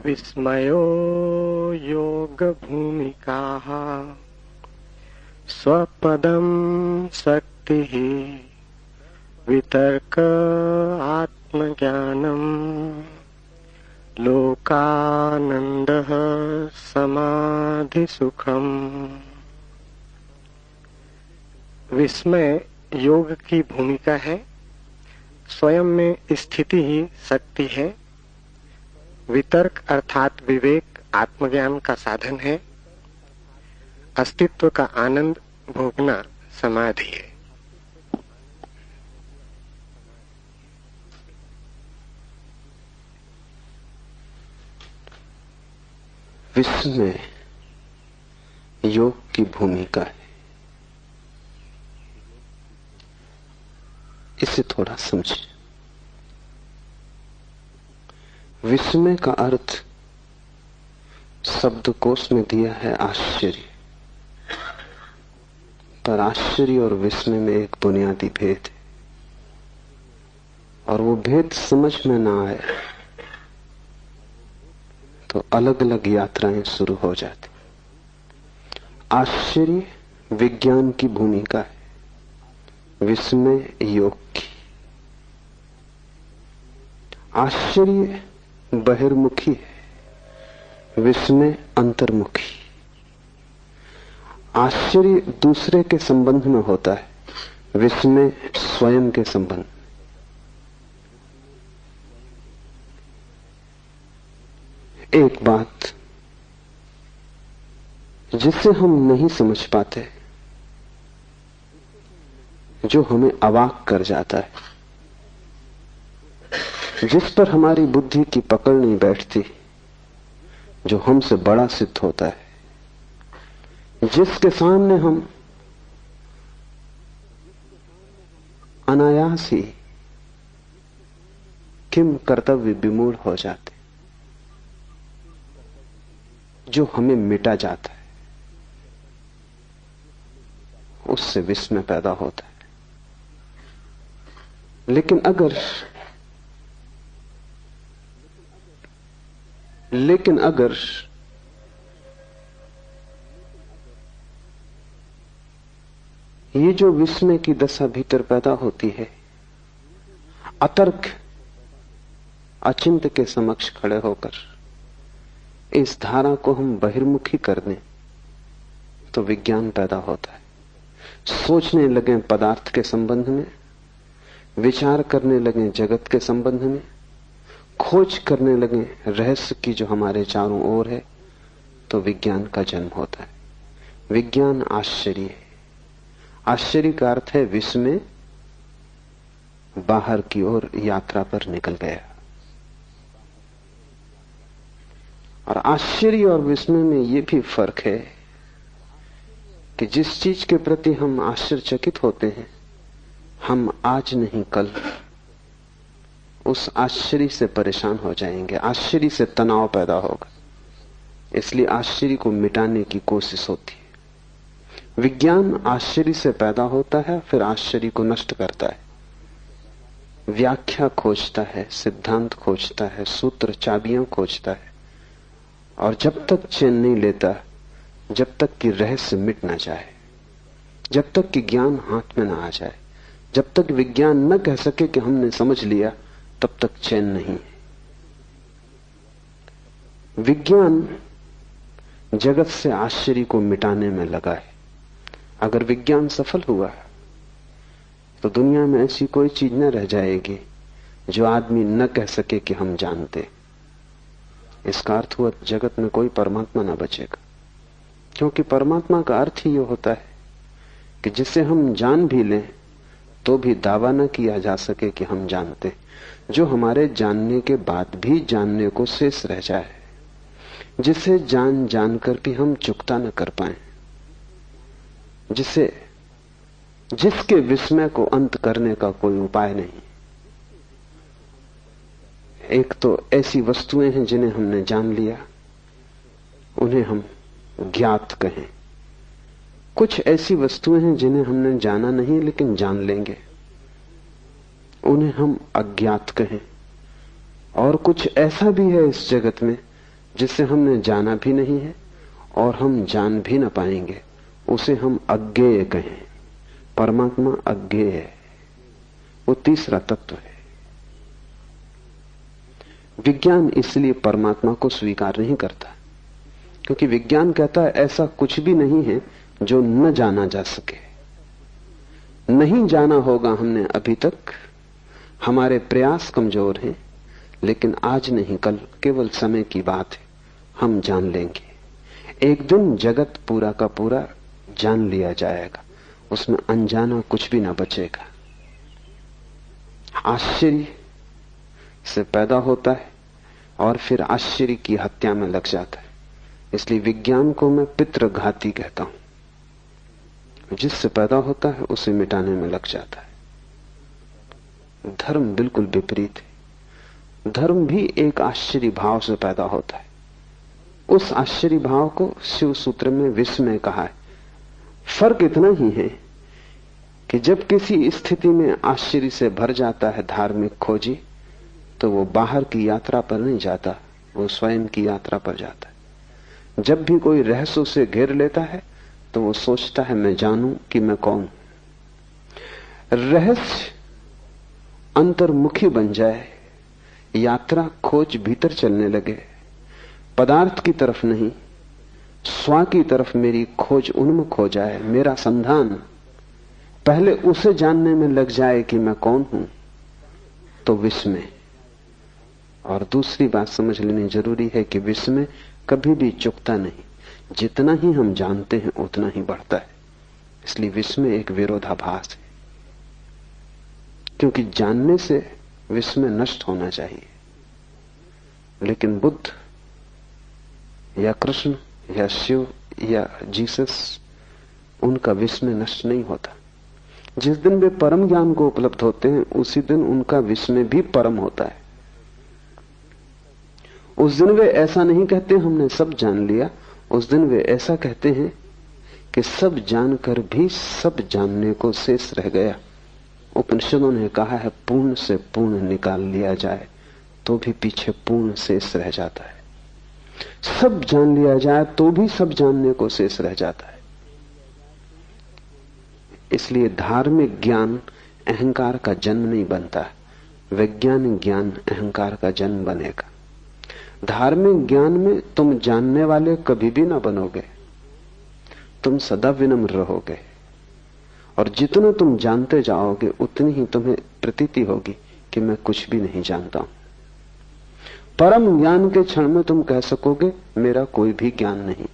विस्मयो योगभूमिकाः स्वपदं शक्तिः वितर्क आत्मज्ञानम् लोकानन्दः समाधिसुखम्। विस्मय योग की भूमिका है। स्वयं में स्थिति ही शक्ति है। वितर्क अर्थात विवेक आत्मज्ञान का साधन है। अस्तित्व का आनंद भोगना समाधि है। विस्मय योग की भूमिका है। इसे थोड़ा समझें। विस्मय का अर्थ शब्दकोश में दिया है आश्चर्य, पर आश्चर्य और विस्मय में एक बुनियादी भेद है, और वो भेद समझ में ना आए तो अलग अलग यात्राएं शुरू हो जाती। आश्चर्य विज्ञान की भूमिका है, विस्मय योग की। आश्चर्य बहिर्मुखी है, विस्मय अंतर्मुखी। आश्चर्य दूसरे के संबंध में होता है, विस्मय स्वयं के संबंध। एक बात जिसे हम नहीं समझ पाते, जो हमें अवाक कर जाता है, जिस पर हमारी बुद्धि की पकड़ नहीं बैठती, जो हमसे बड़ा सिद्ध होता है, जिसके सामने हम अनायास ही किम कर्तव्य विमूढ़ हो जाते, जो हमें मिटा जाता है, उससे विस्मय पैदा होता है। लेकिन अगर ये जो विस्मय की दशा भीतर पैदा होती है, अतर्क अचिंत्य के समक्ष खड़े होकर इस धारा को हम बहिर्मुखी कर दें, तो विज्ञान पैदा होता है। सोचने लगे पदार्थ के संबंध में, विचार करने लगे जगत के संबंध में, खोज करने लगे रहस्य की जो हमारे चारों ओर है, तो विज्ञान का जन्म होता है। विज्ञान आश्चर्य है। आश्चर्य का अर्थ है विस्मय बाहर की ओर यात्रा पर निकल गया। और आश्चर्य और विस्मय में यह भी फर्क है कि जिस चीज के प्रति हम आश्चर्यचकित होते हैं, हम आज नहीं कल उस आश्चर्य से परेशान हो जाएंगे, आश्चर्य से तनाव पैदा होगा। इसलिए आश्चर्य को मिटाने की कोशिश होती है। विज्ञान आश्चर्य से पैदा होता है, फिर आश्चर्य को नष्ट करता है, व्याख्या खोजता है, सिद्धांत खोजता है, सूत्र चाबियां खोजता है, और जब तक चैन नहीं लेता, जब तक कि रहस्य मिट ना जाए, जब तक कि ज्ञान हाथ में ना आ जाए, जब तक विज्ञान न कह सके कि हमने समझ लिया, तब तक चैन नहीं। विज्ञान जगत से आश्चर्य को मिटाने में लगा है। अगर विज्ञान सफल हुआ तो दुनिया में ऐसी कोई चीज न रह जाएगी जो आदमी न कह सके कि हम जानते। इसका अर्थ हुआ जगत में कोई परमात्मा न बचेगा, क्योंकि परमात्मा का अर्थ ही यह होता है कि जिसे हम जान भी लें तो भी दावा न किया जा सके कि हम जानते, जो हमारे जानने के बाद भी जानने को शेष रह जाए, जिसे जान जानकर भी हम चुकता न कर पाए, जिसके विस्मय को अंत करने का कोई उपाय नहीं। एक तो ऐसी वस्तुएं हैं जिन्हें हमने जान लिया, उन्हें हम ज्ञात कहें। कुछ ऐसी वस्तुएं हैं जिन्हें हमने जाना नहीं लेकिन जान लेंगे, उन्हें हम अज्ञात कहें। और कुछ ऐसा भी है इस जगत में जिसे हमने जाना भी नहीं है और हम जान भी न पाएंगे, उसे हम अज्ञेय कहें। परमात्मा अज्ञेय है, वो तीसरा तत्व है। विज्ञान इसलिए परमात्मा को स्वीकार नहीं करता, क्योंकि विज्ञान कहता है ऐसा कुछ भी नहीं है जो न जाना जा सके। नहीं जाना होगा हमने अभी तक, हमारे प्रयास कमजोर हैं, लेकिन आज नहीं कल, केवल समय की बात है, हम जान लेंगे। एक दिन जगत पूरा का पूरा जान लिया जाएगा, उसमें अनजाना कुछ भी ना बचेगा। आश्चर्य से पैदा होता है और फिर आश्चर्य की हत्या में लग जाता है। इसलिए विज्ञान को मैं पितृघाती कहता हूं। जिससे पैदा होता है उसे मिटाने में लग जाता है। धर्म बिल्कुल विपरीत है। धर्म भी एक आश्चर्य भाव से पैदा होता है। उस आश्चर्य भाव को शिव सूत्र में विस्मय कहा है। फर्क इतना ही है कि जब किसी स्थिति में आश्चर्य से भर जाता है धार्मिक खोजी, तो वो बाहर की यात्रा पर नहीं जाता, वो स्वयं की यात्रा पर जाता है। जब भी कोई रहस्य उसे घेर लेता है तो वो सोचता है मैं जानूं कि मैं कौन। रहस्य अंतर्मुखी बन जाए, यात्रा खोज भीतर चलने लगे, पदार्थ की तरफ नहीं स्व की तरफ मेरी खोज उन्मुख हो जाए, मेरा संधान पहले उसे जानने में लग जाए कि मैं कौन हूं, तो विस्मय। और दूसरी बात समझ लेनी जरूरी है कि विस्मय कभी भी चुकता नहीं, जितना ही हम जानते हैं उतना ही बढ़ता है। इसलिए विस्मय एक विरोधाभास है, क्योंकि जानने से विस्मय नष्ट होना चाहिए। लेकिन बुद्ध या कृष्ण या शिव या जीसस, उनका विस्मय नष्ट नहीं होता। जिस दिन वे परम ज्ञान को उपलब्ध होते हैं उसी दिन उनका विस्मय भी परम होता है। उस दिन वे ऐसा नहीं कहते हमने सब जान लिया, उस दिन वे ऐसा कहते हैं कि सब जानकर भी सब जानने को शेष रह गया। उपनिषदों ने कहा है पूर्ण से पूर्ण निकाल लिया जाए तो भी पीछे पूर्ण शेष रह जाता है। सब जान लिया जाए तो भी सब जानने को शेष रह जाता है। इसलिए धार्मिक ज्ञान अहंकार का जन्म नहीं बनता, वैज्ञानिक ज्ञान अहंकार का जन्म बनेगा। धार्मिक ज्ञान में तुम जानने वाले कभी भी ना बनोगे, तुम सदा विनम्र रहोगे, और जितना तुम जानते जाओगे उतनी ही तुम्हें प्रतीति होगी कि मैं कुछ भी नहीं जानता हूं। परम ज्ञान के क्षण में तुम कह सकोगे मेरा कोई भी ज्ञान नहीं।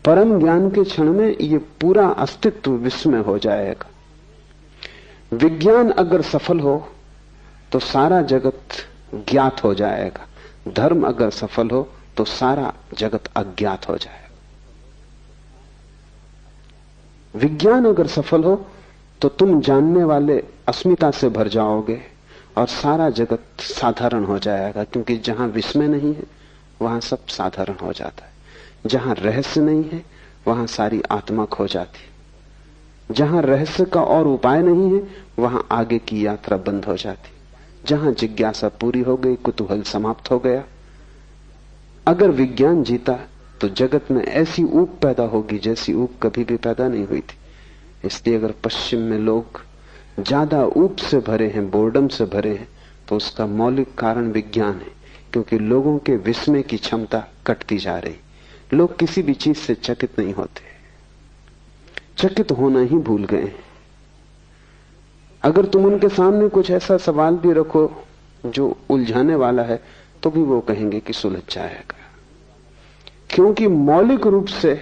परम ज्ञान के क्षण में ये पूरा अस्तित्व विस्मय हो जाएगा। विज्ञान अगर सफल हो तो सारा जगत ज्ञात हो जाएगा, धर्म अगर सफल हो तो सारा जगत अज्ञात हो जाएगा। विज्ञान अगर सफल हो तो तुम जानने वाले अस्मिता से भर जाओगे और सारा जगत साधारण हो जाएगा, क्योंकि जहां विस्मय नहीं है वहां सब साधारण हो जाता है। जहां रहस्य नहीं है वहां सारी आत्मा खो जाती। जहां रहस्य का और उपाय नहीं है वहां आगे की यात्रा बंद हो जाती। जहां जिज्ञासा पूरी हो गई, कुतूहल समाप्त हो गया। अगर विज्ञान जीता तो जगत में ऐसी ऊब पैदा होगी जैसी ऊब कभी भी पैदा नहीं हुई थी। इसलिए अगर पश्चिम में लोग ज्यादा ऊब से भरे हैं, बोर्डम से भरे हैं, तो उसका मौलिक कारण विज्ञान है, क्योंकि लोगों के विस्मय की क्षमता कटती जा रही। लोग किसी भी चीज से चकित नहीं होते, चकित होना ही भूल गए। अगर तुम उनके सामने कुछ ऐसा सवाल भी रखो जो उलझाने वाला है तो भी वो कहेंगे कि सुलझ जाएगा, क्योंकि मौलिक रूप से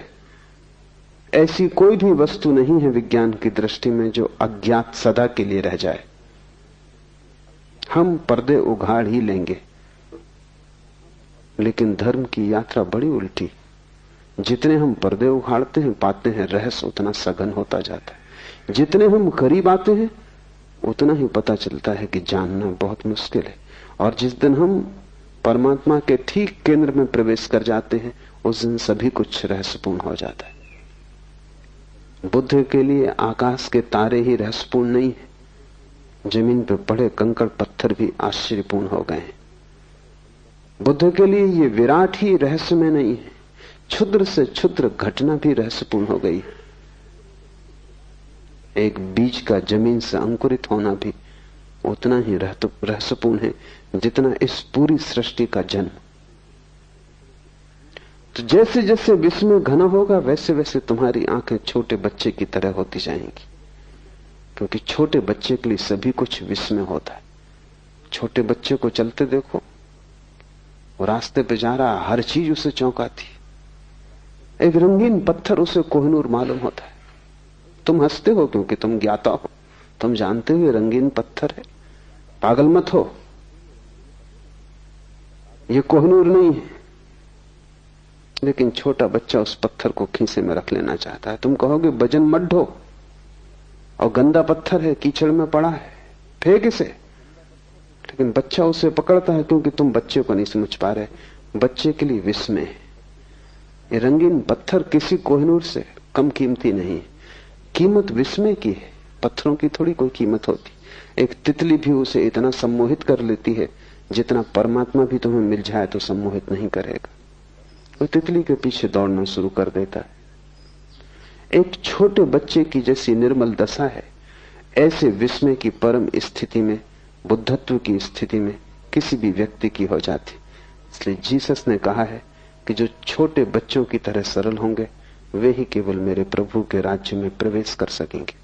ऐसी कोई भी वस्तु नहीं है विज्ञान की दृष्टि में जो अज्ञात सदा के लिए रह जाए। हम पर्दे उघाड़ ही लेंगे, लेकिन धर्म की यात्रा बड़ी उल्टी। जितने हम पर्दे उखाड़ते हैं पाते हैं रहस्य उतना सघन होता जाता है। जितने हम करीब आते हैं उतना ही पता चलता है कि जानना बहुत मुश्किल है। और जिस दिन हम परमात्मा के ठीक केंद्र में प्रवेश कर जाते हैं उस दिन सभी कुछ रहस्यपूर्ण हो जाता है। बुद्ध के लिए आकाश के तारे ही रहस्यपूर्ण नहीं है, जमीन पर पड़े कंकड़ पत्थर भी आश्चर्यपूर्ण हो गए हैं। बुद्ध के लिए ये विराट ही रहस्य में नहीं है, क्षुद्र से क्षुद्र घटना भी रहस्यपूर्ण हो गई। एक बीज का जमीन से अंकुरित होना भी उतना ही रहस्यपूर्ण है जितना इस पूरी सृष्टि का जन्म। तो जैसे जैसे विस्मय घना होगा वैसे वैसे तुम्हारी आंखें छोटे बच्चे की तरह होती जाएंगी, क्योंकि छोटे बच्चे के लिए सभी कुछ विस्मय होता है। छोटे बच्चे को चलते देखो, वो रास्ते पे जा रहा, हर चीज उसे चौंकाती। एक रंगीन पत्थर उसे कोहिनूर मालूम होता है। तुम हंसते हो क्योंकि तुम ज्ञाता हो, तुम जानते हो ये रंगीन पत्थर है, पागल मत हो, ये कोहिनूर नहीं है। लेकिन छोटा बच्चा उस पत्थर को खीसे में रख लेना चाहता है। तुम कहोगे वजन मत ढो, और गंदा पत्थर है, कीचड़ में पड़ा है, फेंक इसे। लेकिन बच्चा उसे पकड़ता है क्योंकि तुम बच्चे को नहीं समझ पा रहे। बच्चे के लिए विस्मय है। ये रंगीन पत्थर किसी कोहिनूर से कम कीमती नहीं है। कीमत विस्मय की है, पत्थरों की थोड़ी कोई कीमत होती। एक तितली भी उसे इतना सम्मोहित कर लेती है जितना परमात्मा भी तुम्हें मिल जाए तो सम्मोहित नहीं करेगा। वो तितली के पीछे दौड़ना शुरू कर देता है। एक छोटे बच्चे की जैसी निर्मल दशा है ऐसे विस्मय की परम स्थिति में, बुद्धत्व की स्थिति में किसी भी व्यक्ति की हो जाती। इसलिए जीसस ने कहा है कि जो छोटे बच्चों की तरह सरल होंगे वे ही केवल मेरे प्रभु के राज्य में प्रवेश कर सकेंगे।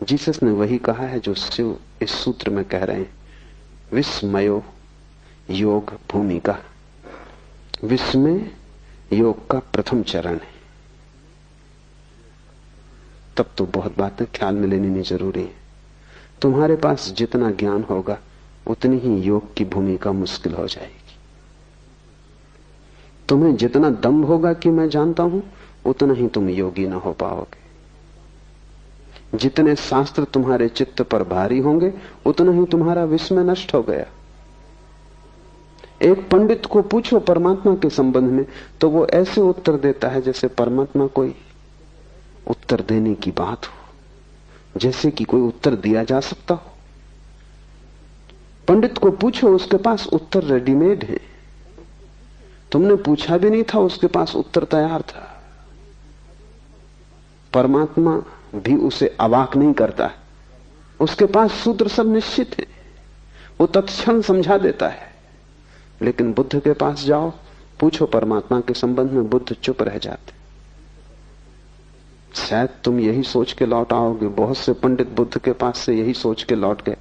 जीसस ने वही कहा है जो शिव इस सूत्र में कह रहे हैं, विस्मयो योग भूमिका। विस्मय योग का प्रथम चरण है। तब तो बहुत बातें ख्याल में लेनी नहीं जरूरी है। तुम्हारे पास जितना ज्ञान होगा उतनी ही योग की भूमिका मुश्किल हो जाएगी। तुम्हें जितना दम होगा कि मैं जानता हूं उतना ही तुम योगी ना हो पाओगे। जितने शास्त्र तुम्हारे चित्त पर भारी होंगे उतना ही तुम्हारा विस्मय नष्ट हो गया। एक पंडित को पूछो परमात्मा के संबंध में तो वो ऐसे उत्तर देता है जैसे परमात्मा कोई उत्तर देने की बात हो, जैसे कि कोई उत्तर दिया जा सकता हो। पंडित को पूछो, उसके पास उत्तर रेडीमेड है। तुमने पूछा भी नहीं था, उसके पास उत्तर तैयार था। परमात्मा भी उसे अवाक नहीं करता है, उसके पास सूत्र सब निश्चित है, वो तत्क्षण समझा देता है। लेकिन बुद्ध के पास जाओ, पूछो परमात्मा के संबंध में, बुद्ध चुप रह जाते। शायद तुम यही सोच के लौट आओगे, बहुत से पंडित बुद्ध के पास से यही सोच के लौट गए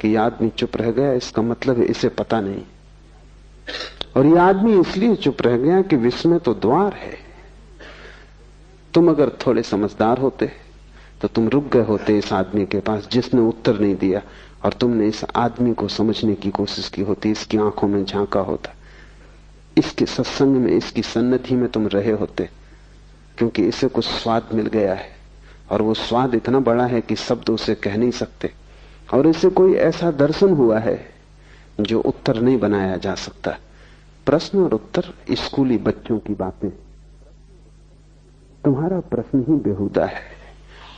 कि यह आदमी चुप रह गया, इसका मतलब है इसे पता नहीं। और यह आदमी इसलिए चुप रह गया कि विस्मय तो द्वार है। तुम अगर थोड़े समझदार होते तो तुम रुक गए होते इस आदमी के पास जिसने उत्तर नहीं दिया, और तुमने इस आदमी को समझने की कोशिश की होती, इसकी आंखों में झांका होता, इसके सत्संग में, इसकी सन्निधि में तुम रहे होते, क्योंकि इसे कुछ स्वाद मिल गया है और वो स्वाद इतना बड़ा है कि शब्द उसे कह नहीं सकते। और इसे कोई ऐसा दर्शन हुआ है जो उत्तर नहीं बनाया जा सकता। प्रश्न और उत्तर स्कूली बच्चों की बातें। तुम्हारा प्रश्न ही बेहुदा है।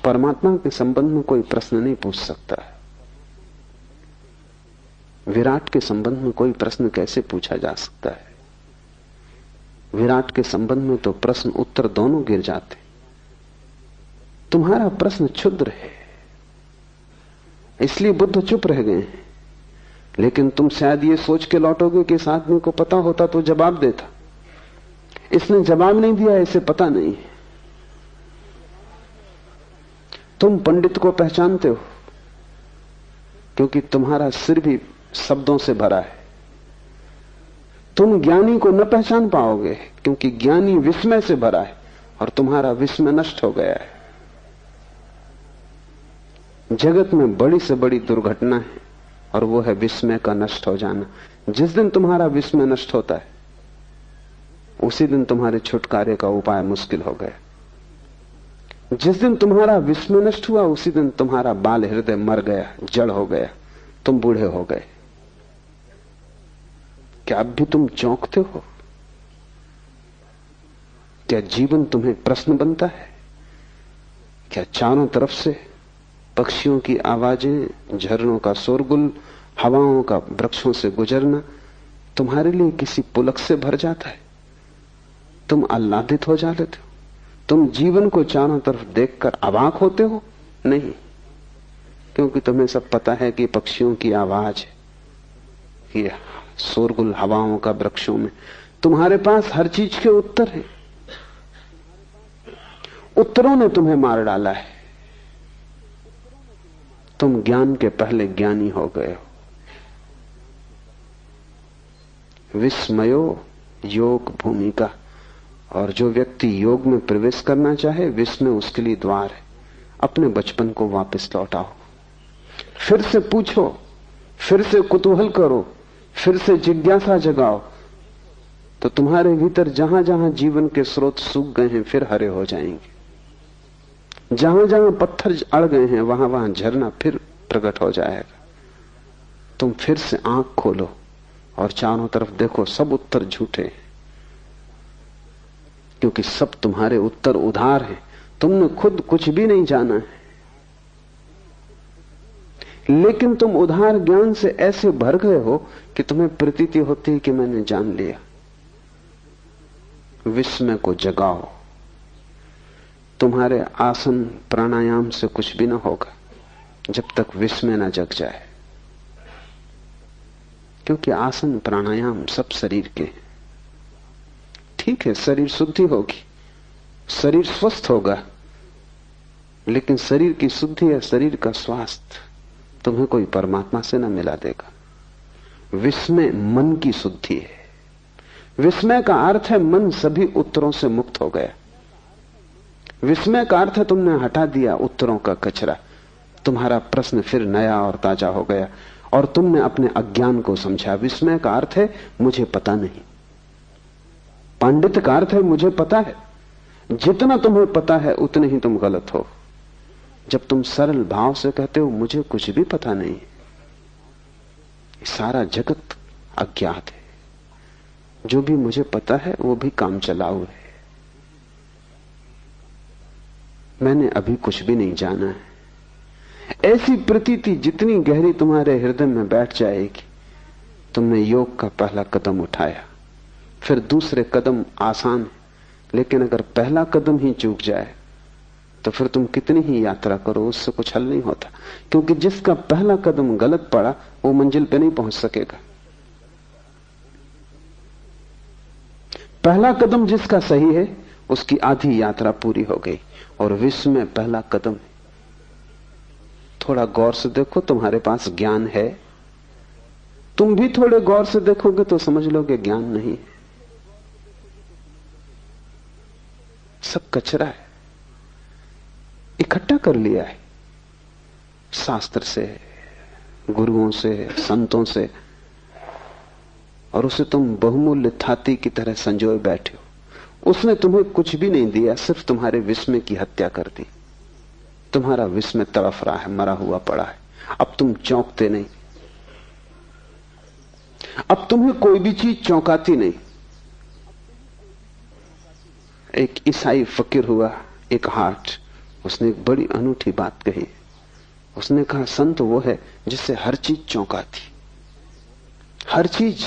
परमात्मा के संबंध में कोई प्रश्न नहीं पूछ सकता। विराट के संबंध में कोई प्रश्न कैसे पूछा जा सकता है? विराट के संबंध में तो प्रश्न उत्तर दोनों गिर जाते। तुम्हारा प्रश्न क्षुद्र है, इसलिए बुद्ध चुप रह गए। लेकिन तुम शायद ये सोच के लौटोगे कि इस आदमी को पता होता तो जवाब देता। इसने जवाब नहीं दिया, इसे पता नहीं। तुम पंडित को पहचानते हो क्योंकि तुम्हारा सिर भी शब्दों से भरा है। तुम ज्ञानी को न पहचान पाओगे क्योंकि ज्ञानी विस्मय से भरा है और तुम्हारा विस्मय नष्ट हो गया है। जगत में बड़ी से बड़ी दुर्घटना है और वो है विस्मय का नष्ट हो जाना। जिस दिन तुम्हारा विस्मय नष्ट होता है उसी दिन तुम्हारे छुटकारे का उपाय मुश्किल हो गया। जिस दिन तुम्हारा विस्मय नष्ट हुआ उसी दिन तुम्हारा बाल हृदय मर गया, जड़ हो गया, तुम बूढ़े हो गए। क्या अब भी तुम चौंकते हो? क्या जीवन तुम्हें प्रश्न बनता है? क्या चारों तरफ से पक्षियों की आवाजें, झरनों का शोरगुल, हवाओं का वृक्षों से गुजरना, तुम्हारे लिए किसी पुलक से भर जाता है, तुम आह्लादित हो जाते हो, तुम जीवन को चारों तरफ देखकर अवाक होते हो? नहीं, क्योंकि तुम्हें सब पता है कि पक्षियों की आवाज है, ये शोरगुल हवाओं का वृक्षों में। तुम्हारे पास हर चीज के उत्तर हैं। उत्तरों ने तुम्हें मार डाला है। तुम ज्ञान के पहले ज्ञानी हो गए हो। विस्मयो योग भूमिका। और जो व्यक्ति योग में प्रवेश करना चाहे, विस्मय उसके लिए द्वार है। अपने बचपन को वापस लौटाओ, फिर से पूछो, फिर से कुतूहल करो, फिर से जिज्ञासा जगाओ, तो तुम्हारे भीतर जहां जहां जीवन के स्रोत सूख गए हैं फिर हरे हो जाएंगे। जहां जहां पत्थर अड़ गए हैं वहां वहां झरना फिर प्रकट हो जाएगा। तुम फिर से आंख खोलो और चारों तरफ देखो, सब उत्तर झूठे हैं, क्योंकि सब तुम्हारे उत्तर उधार हैं। तुमने खुद कुछ भी नहीं जाना है, लेकिन तुम उधार ज्ञान से ऐसे भर गए हो कि तुम्हें प्रतीति होती है कि मैंने जान लिया। विस्मय को जगाओ। तुम्हारे आसन प्राणायाम से कुछ भी ना होगा जब तक विस्मय ना जग जाए, क्योंकि आसन प्राणायाम सब शरीर के हैं। ठीक है, शरीर शुद्धि होगी, शरीर स्वस्थ होगा, लेकिन शरीर की शुद्धि या शरीर का स्वास्थ्य तुम्हें कोई परमात्मा से न मिला देगा। विस्मय मन की शुद्धि है। विस्मय का अर्थ है मन सभी उत्तरों से मुक्त हो गया। विस्मय का अर्थ है तुमने हटा दिया उत्तरों का कचरा, तुम्हारा प्रश्न फिर नया और ताजा हो गया और तुमने अपने अज्ञान को समझा। विस्मय का अर्थ है मुझे पता नहीं। पांडित्य का अर्थ है मुझे पता है। जितना तुम्हें पता है उतने ही तुम गलत हो। जब तुम सरल भाव से कहते हो मुझे कुछ भी पता नहीं, सारा जगत अज्ञात है, जो भी मुझे पता है वो भी काम चलाऊ है, मैंने अभी कुछ भी नहीं जाना है, ऐसी प्रतीति जितनी गहरी तुम्हारे हृदय में बैठ जाएगी, तुमने योग का पहला कदम उठाया। फिर दूसरे कदम आसान है, लेकिन अगर पहला कदम ही चूक जाए तो फिर तुम कितनी ही यात्रा करो उससे कुछ हल नहीं होता, क्योंकि जिसका पहला कदम गलत पड़ा वो मंजिल पे नहीं पहुंच सकेगा। पहला कदम जिसका सही है उसकी आधी यात्रा पूरी हो गई। और विश्व में पहला कदम है। थोड़ा गौर से देखो, तुम्हारे पास ज्ञान है। तुम भी थोड़े गौर से देखोगे तो समझ लोगे ज्ञान नहीं है, सब कचरा है, इकट्ठा कर लिया है शास्त्र से, गुरुओं से, संतों से, और उसे तुम बहुमूल्य थाती की तरह संजोए बैठे हो। उसने तुम्हें कुछ भी नहीं दिया, सिर्फ तुम्हारे विस्मय की हत्या कर दी। तुम्हारा विस्मय तड़फ रहा है, मरा हुआ पड़ा है। अब तुम चौंकते नहीं, अब तुम्हें कोई भी चीज चौंकाती नहीं। एक ईसाई फकीर हुआ, एक हाट, उसने एक बड़ी अनूठी बात कही। उसने कहा संत वो है जिससे हर चीज चौंकाती, हर चीज,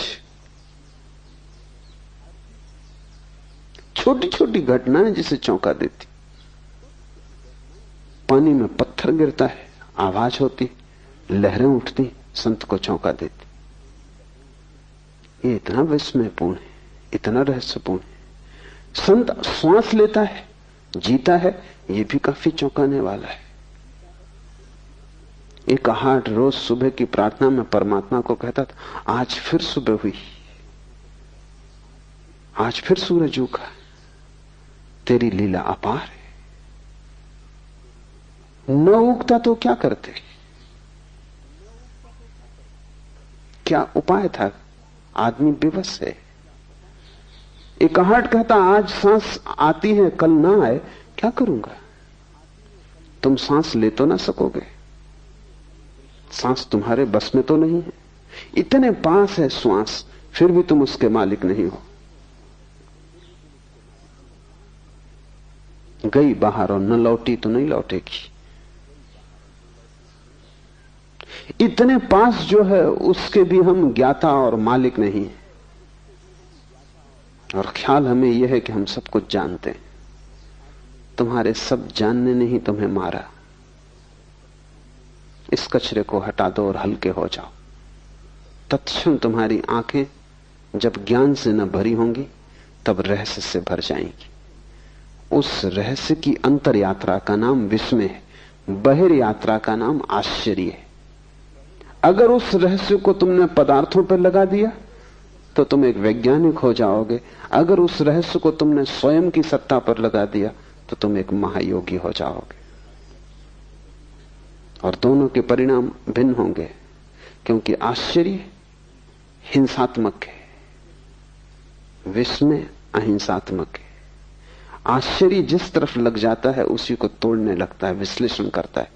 छोटी छोटी घटनाएं जिसे चौंका देती। पानी में पत्थर गिरता है, आवाज होती, लहरें उठती, संत को चौंका देती। ये इतना विस्मयपूर्ण है, इतना रहस्यपूर्ण है। संत श्वास लेता है, जीता है, ये भी काफी चौंकाने वाला है। एक हाट रोज सुबह की प्रार्थना में परमात्मा को कहता था, आज फिर सुबह हुई, आज फिर सूरज उगा, तेरी लीला अपार है। न उगता तो क्या करते, क्या उपाय था? आदमी बेबस है। एक आहट कहता, आज सांस आती है, कल ना आए, क्या करूंगा? तुम सांस ले तो ना सकोगे, सांस तुम्हारे बस में तो नहीं है। इतने पास है श्वास, फिर भी तुम उसके मालिक नहीं हो। गई बाहर और न लौटी तो नहीं लौटेगी। इतने पास जो है उसके भी हम ज्ञाता और मालिक नहीं है। और ख्याल हमें यह है कि हम सब कुछ जानते हैं। तुम्हारे सब जानने ने ही तुम्हें मारा। इस कचरे को हटा दो और हल्के हो जाओ। तत्क्षण तुम्हारी आंखें जब ज्ञान से न भरी होंगी तब रहस्य से भर जाएंगी। उस रहस्य की अंतर यात्रा का नाम विस्मय है, बहिर यात्रा का नाम आश्चर्य है। अगर उस रहस्य को तुमने पदार्थों पर लगा दिया तो तुम एक वैज्ञानिक हो जाओगे। अगर उस रहस्य को तुमने स्वयं की सत्ता पर लगा दिया तो तुम एक महायोगी हो जाओगे। और दोनों के परिणाम भिन्न होंगे, क्योंकि आश्चर्य हिंसात्मक है, विस्मय अहिंसात्मक है। आश्चर्य जिस तरफ लग जाता है उसी को तोड़ने लगता है, विश्लेषण करता है,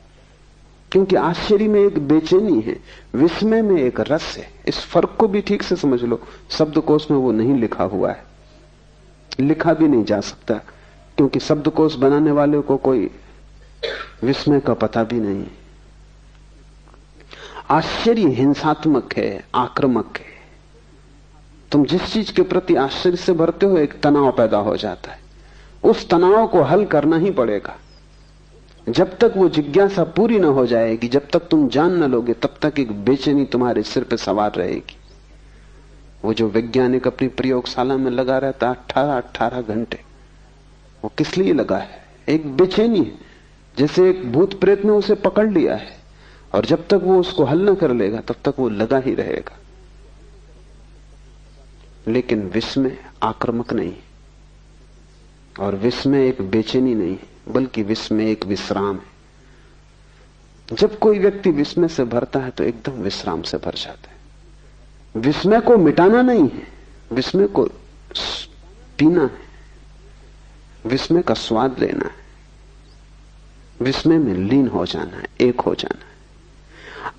क्योंकि आश्चर्य में एक बेचैनी है, विस्मय में एक रस है। इस फर्क को भी ठीक से समझ लो। शब्दकोश में वो नहीं लिखा हुआ है, लिखा भी नहीं जा सकता, क्योंकि शब्दकोश बनाने वाले को कोई विस्मय का पता भी नहीं। आश्चर्य हिंसात्मक है, आक्रामक है। तुम जिस चीज के प्रति आश्चर्य से भरते हो एक तनाव पैदा हो जाता है। उस तनाव को हल करना ही पड़ेगा। जब तक वो जिज्ञासा पूरी ना हो जाएगी, जब तक तुम जान न लोगे, तब तक एक बेचैनी तुम्हारे सिर पे सवार रहेगी। वो जो वैज्ञानिक अपनी प्रयोगशाला में लगा रहता 18 घंटे, वो किस लिए लगा है? एक बेचैनी है, जैसे एक भूत प्रेत ने उसे पकड़ लिया है, और जब तक वो उसको हल न कर लेगा तब तक वो लगा ही रहेगा। लेकिन विस्मय आक्रामक नहीं, और विस्मय एक बेचैनी नहीं, बल्कि विस्मय एक विश्राम है। जब कोई व्यक्ति विस्मय से भरता है तो एकदम विश्राम से भर जाता है। विस्मय को मिटाना नहीं है, विस्मय को पीना है, विस्मय का स्वाद लेना है, विस्मय में लीन हो जाना है, एक हो जाना है।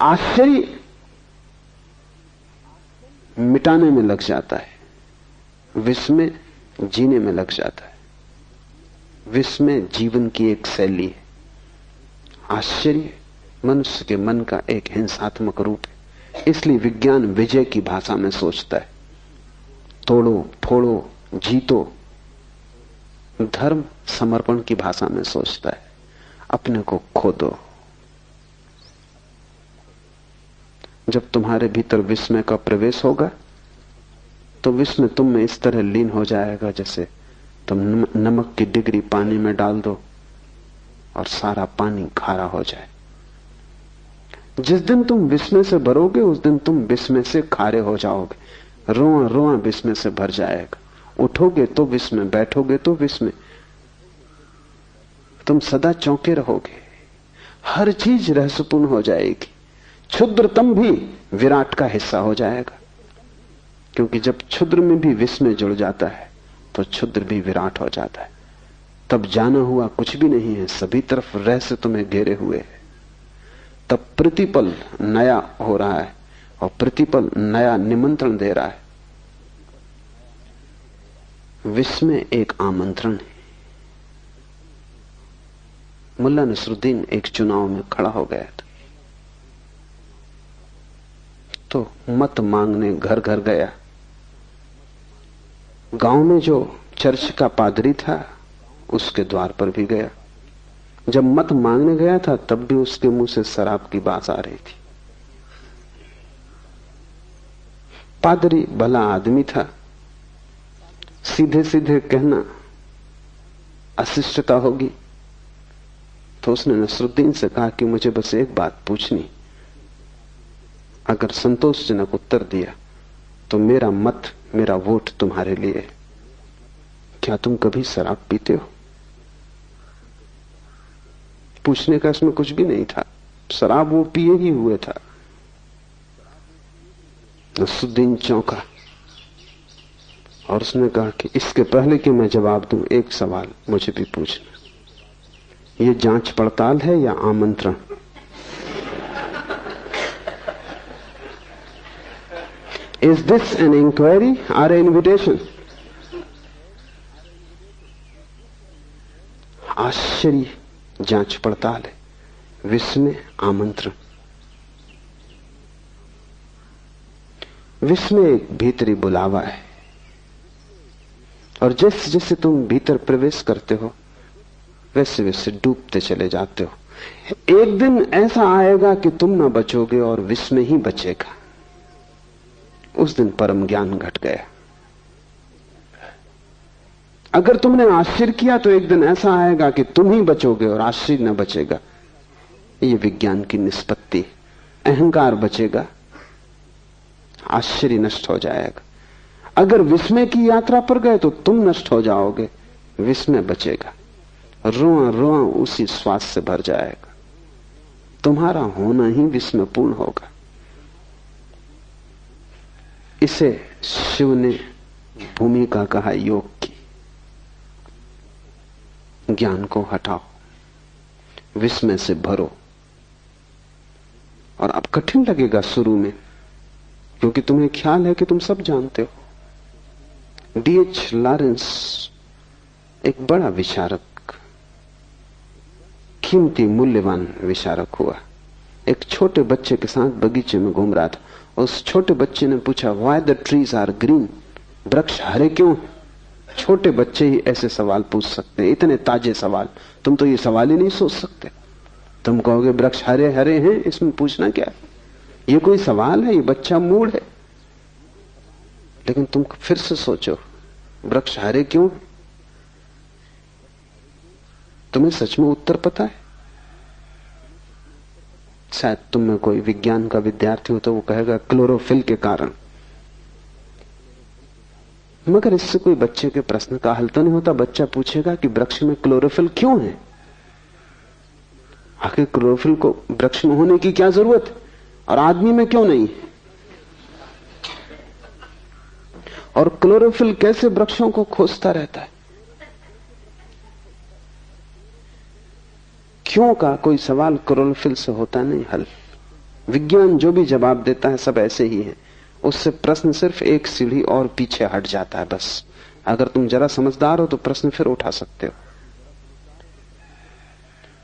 आश्चर्य मिटाने में लग जाता है, विस्मय जीने में लग जाता है। विस्मय जीवन की एक शैली है, आश्चर्य मनुष्य के मन का एक हिंसात्मक रूप है। इसलिए विज्ञान विजय की भाषा में सोचता है, तोड़ो फोड़ो जीतो। धर्म समर्पण की भाषा में सोचता है, अपने को खो दो। जब तुम्हारे भीतर विस्मय का प्रवेश होगा तो विस्मय तुम में इस तरह लीन हो जाएगा जैसे तुम नमक की डिग्री पानी में डाल दो और सारा पानी खारा हो जाए। जिस दिन तुम विस्मय से भरोगे उस दिन तुम विस्मय से खारे हो जाओगे। रोआ रोआ विस्मय से भर जाएगा। उठोगे तो विस्मय, बैठोगे तो विस्मय, तुम सदा चौंके रहोगे। हर चीज रहस्यपूर्ण हो जाएगी। क्षुद्रतम भी विराट का हिस्सा हो जाएगा, क्योंकि जब क्षुद्र में भी विस्मय जुड़ जाता है तो क्षुद्र भी विराट हो जाता है। तब जाना हुआ कुछ भी नहीं है, सभी तरफ रहस्य तुम्हें घेरे हुए है। तब प्रतिपल नया हो रहा है और प्रतिपल नया निमंत्रण दे रहा है। विस्मय एक आमंत्रण है। मुल्ला नसरुद्दीन एक चुनाव में खड़ा हो गया था, तो मत मांगने घर घर गया। गांव में जो चर्च का पादरी था उसके द्वार पर भी गया। जब मत मांगने गया था तब भी उसके मुंह से शराब की बात आ रही थी। पादरी भला आदमी था, सीधे सीधे कहना अशिष्टता होगी, तो उसने नसरुद्दीन से कहा कि मुझे बस एक बात पूछनी, अगर संतोषजनक उत्तर दिया तो मेरा मत, मेरा वोट तुम्हारे लिए। क्या तुम कभी शराब पीते हो? पूछने का इसमें कुछ भी नहीं था, शराब वो पिए ही हुए था। नसरुद्दीन चौंका और उसने कहा कि इसके पहले कि मैं जवाब दूं, एक सवाल मुझे भी पूछना। ये जांच पड़ताल है या आमंत्रण? Is this an inquiry or an invitation? आश्चर्य जांच पड़ताल है, विस्मय आमंत्रण। विस्मय एक भीतरी बुलावा है, और जैसे जैसे तुम भीतर प्रवेश करते हो वैसे वैसे डूबते चले जाते हो। एक दिन ऐसा आएगा कि तुम ना बचोगे और विस्मय ही बचेगा। उस दिन परम ज्ञान घट गया। अगर तुमने आश्चर्य किया तो एक दिन ऐसा आएगा कि तुम ही बचोगे और आश्चर्य न बचेगा। ये विज्ञान की निष्पत्ति। अहंकार बचेगा, आश्चर्य नष्ट हो जाएगा। अगर विस्मय की यात्रा पर गए तो तुम नष्ट हो जाओगे, विस्मय बचेगा। रोआ रोआ उसी श्वास से भर जाएगा। तुम्हारा होना ही विस्मयपूर्ण होगा। इसे शिव ने भूमिका कहा योग की। ज्ञान को हटाओ, विस्मय से भरो। और अब कठिन लगेगा शुरू में, क्योंकि तुम्हें ख्याल है कि तुम सब जानते हो। D.H. लॉरेंस एक बड़ा विचारक, कीमती मूल्यवान विचारक हुआ। एक छोटे बच्चे के साथ बगीचे में घूम रहा था। उस छोटे बच्चे ने पूछा, why the trees are green? वृक्ष हरे क्यों? छोटे बच्चे ही ऐसे सवाल पूछ सकते हैं, इतने ताजे सवाल। तुम तो ये सवाल ही नहीं सोच सकते। तुम कहोगे वृक्ष हरे हरे हैं, इसमें पूछना क्या? ये कोई सवाल है? ये बच्चा मूड है। लेकिन तुम फिर से सोचो, वृक्ष हरे क्यों? तुम्हें सच में उत्तर पता है? शायद तुम में कोई विज्ञान का विद्यार्थी हो तो वो कहेगा क्लोरोफिल के कारण। मगर इससे कोई बच्चे के प्रश्न का हल तो नहीं होता। बच्चा पूछेगा कि वृक्ष में क्लोरोफिल क्यों है? आखिर क्लोरोफिल को वृक्ष में होने की क्या जरूरत है और आदमी में क्यों नहीं है? और क्लोरोफिल कैसे वृक्षों को खोजता रहता है? क्यों का कोई सवाल क्लोरोफिल से होता नहीं हल। विज्ञान जो भी जवाब देता है सब ऐसे ही है। उससे प्रश्न सिर्फ एक सीढ़ी और पीछे हट जाता है बस। अगर तुम जरा समझदार हो तो प्रश्न फिर उठा सकते हो।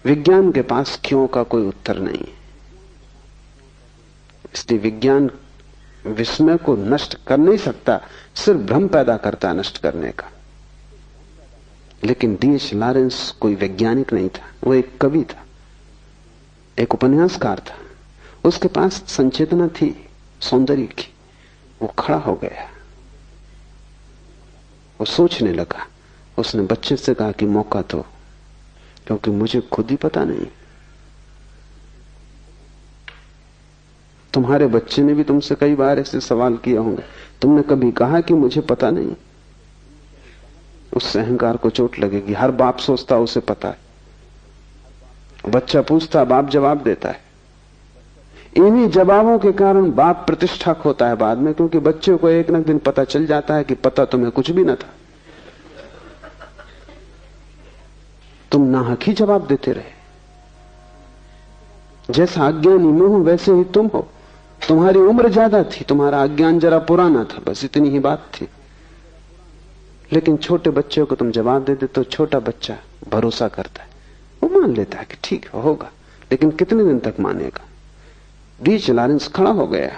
विज्ञान के पास क्यों का कोई उत्तर नहीं है। इसलिए विज्ञान विस्मय को नष्ट कर नहीं सकता, सिर्फ भ्रम पैदा करता है नष्ट करने का। लेकिन D.H. लॉरेंस कोई वैज्ञानिक नहीं था, वो एक कवि था, एक उपन्यासकार था। उसके पास संचेतना थी सौंदर्य की। वो खड़ा हो गया, वो सोचने लगा। उसने बच्चे से कहा कि मौका दो, क्योंकि मुझे खुद ही पता नहीं। तुम्हारे बच्चे ने भी तुमसे कई बार ऐसे सवाल किए होंगे। तुमने कभी कहा कि मुझे पता नहीं? उससे अहंकार को चोट लगेगी। हर बाप सोचता उसे पता है। बच्चा पूछता, बाप जवाब देता है। इन्हीं जवाबों के कारण बाप प्रतिष्ठा खोता है बाद में, क्योंकि बच्चे को एक न दिन पता चल जाता है कि पता तुम्हें कुछ भी न था। तुम नाहक ही जवाब देते रहे। जैसा अज्ञानी मैं हूं वैसे ही तुम हो। तुम्हारी उम्र ज्यादा थी, तुम्हारा अज्ञान जरा पुराना था, बस इतनी ही बात थी। लेकिन छोटे बच्चे को तुम जवाब दे दे तो छोटा बच्चा भरोसा करता है, वो मान लेता है कि ठीक होगा। लेकिन कितने दिन तक मानेगा? D.H. लॉरेंस खड़ा हो गया।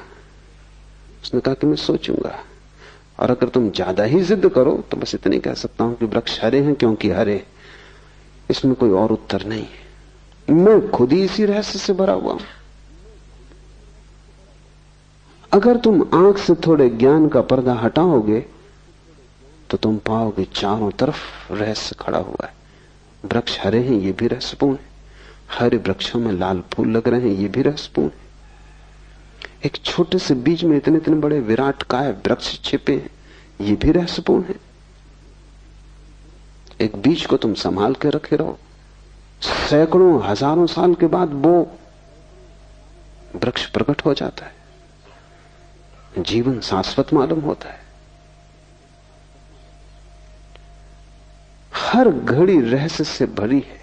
उसने कहा कि मैं सोचूंगा। और अगर तुम ज्यादा ही जिद करो तो बस इतनी कह सकता हूं कि वृक्ष हरे हैं क्योंकि हरे। इसमें कोई और उत्तर नहीं है। मैं खुद ही इसी रहस्य से भरा हुआ हूं। अगर तुम आंख से थोड़े ज्ञान का पर्दा हटाओगे तो तुम पाओगे चारों तरफ रहस्य खड़ा हुआ है। वृक्ष हरे हैं, ये भी रहस्यपूर्ण है। हरे वृक्षों में लाल फूल लग रहे हैं, ये भी रहस्यपूर्ण है। एक छोटे से बीज में इतने इतने बड़े विराट काय वृक्ष छिपे हैं, ये भी रहस्यपूर्ण है। एक बीज को तुम संभाल के रखे रहो, सैकड़ों हजारों साल के बाद वो वृक्ष प्रकट हो जाता है। जीवन शाश्वत मालूम होता है। हर घड़ी रहस्य से भरी है,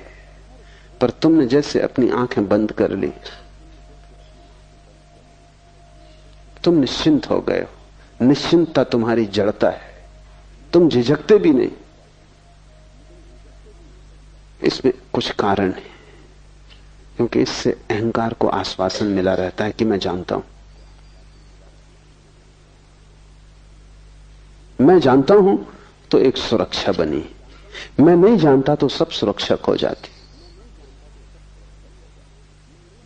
पर तुमने जैसे अपनी आंखें बंद कर ली, तुम निश्चिंत हो गए हो। निश्चिंतता तुम्हारी जड़ता है, तुम झिझकते भी नहीं। इसमें कुछ कारण है, क्योंकि इससे अहंकार को आश्वासन मिला रहता है कि मैं जानता हूं, मैं जानता हूं। तो एक सुरक्षा बनी। मैं नहीं जानता तो सब सुरक्षा खो जाती।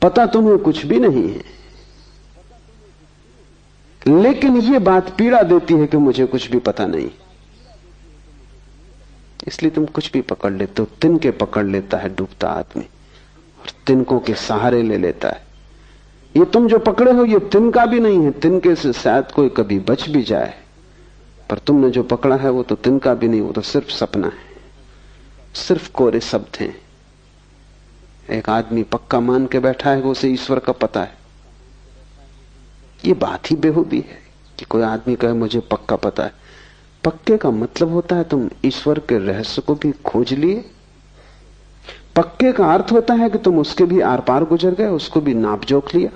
पता तुम्हें कुछ भी नहीं है, लेकिन यह बात पीड़ा देती है कि मुझे कुछ भी पता नहीं, इसलिए तुम कुछ भी पकड़ लेते हो। तिनके पकड़ लेता है डूबता आदमी और तिनकों के सहारे ले लेता है। ये तुम जो पकड़े हो ये तिनका भी नहीं है, तिनके से शायद कोई कभी बच भी जाए, पर तुमने जो पकड़ा है वो तो तिनका भी नहीं, वो तो सिर्फ सपना है, सिर्फ कोरे शब्द हैं। एक आदमी पक्का मान के बैठा है कि उसे ईश्वर का पता है। ये बात ही बेहूदी है कि कोई आदमी कहे मुझे पक्का पता है। पक्के का मतलब होता है तुम ईश्वर के रहस्य को भी खोज लिए। पक्के का अर्थ होता है कि तुम उसके भी आर पार गुजर गए, उसको भी नाप जोख लिया।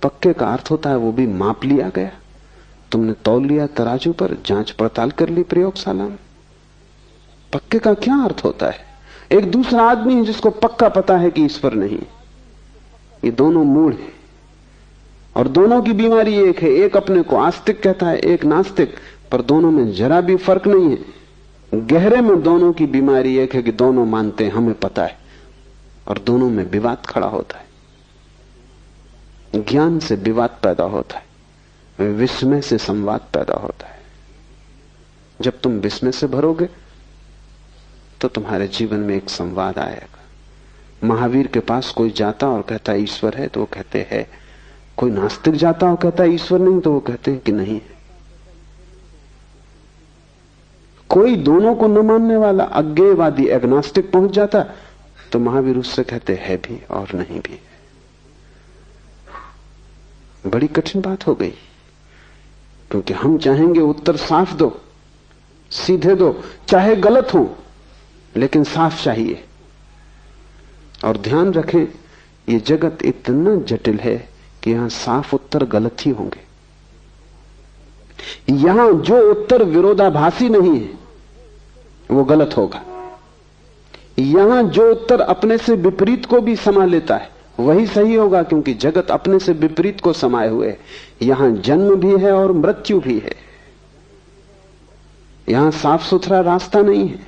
पक्के का अर्थ होता है वो भी माप लिया गया, तुमने तौल लिया तराजू पर, जांच पड़ताल कर ली प्रयोगशाला में। पक्के का क्या अर्थ होता है? एक दूसरा आदमी है जिसको पक्का पता है कि ईश्वर नहीं। ये दोनों मूढ़ हैं और दोनों की बीमारी एक है। एक अपने को आस्तिक कहता है, एक नास्तिक, पर दोनों में जरा भी फर्क नहीं है। गहरे में दोनों की बीमारी एक है कि दोनों मानते हैं हमें पता है, और दोनों में विवाद खड़ा होता है। ज्ञान से विवाद पैदा होता है, विस्मय से संवाद पैदा होता है। जब तुम विस्मय से भरोगे तो तुम्हारे जीवन में एक संवाद आएगा। महावीर के पास कोई जाता और कहता है ईश्वर है, तो वो कहते हैं। कोई नास्तिक जाता और कहता है ईश्वर नहीं, तो वो कहते हैं कि नहीं है। कोई दोनों को न मानने वाला अज्ञेयवादी एग्नोस्टिक पहुंच जाता तो महावीर उससे कहते है भी और नहीं भी। बड़ी कठिन बात हो गई, क्योंकि हम चाहेंगे उत्तर साफ दो, सीधे दो, चाहे गलत हो लेकिन साफ चाहिए। और ध्यान रखें, ये जगत इतना जटिल है कि यहां साफ उत्तर गलत ही होंगे। यहां जो उत्तर विरोधाभासी नहीं है वो गलत होगा। यहां जो उत्तर अपने से विपरीत को भी समा लेता है वही सही होगा, क्योंकि जगत अपने से विपरीत को समाये हुए है। यहां जन्म भी है और मृत्यु भी है। यहां साफ सुथरा रास्ता नहीं है,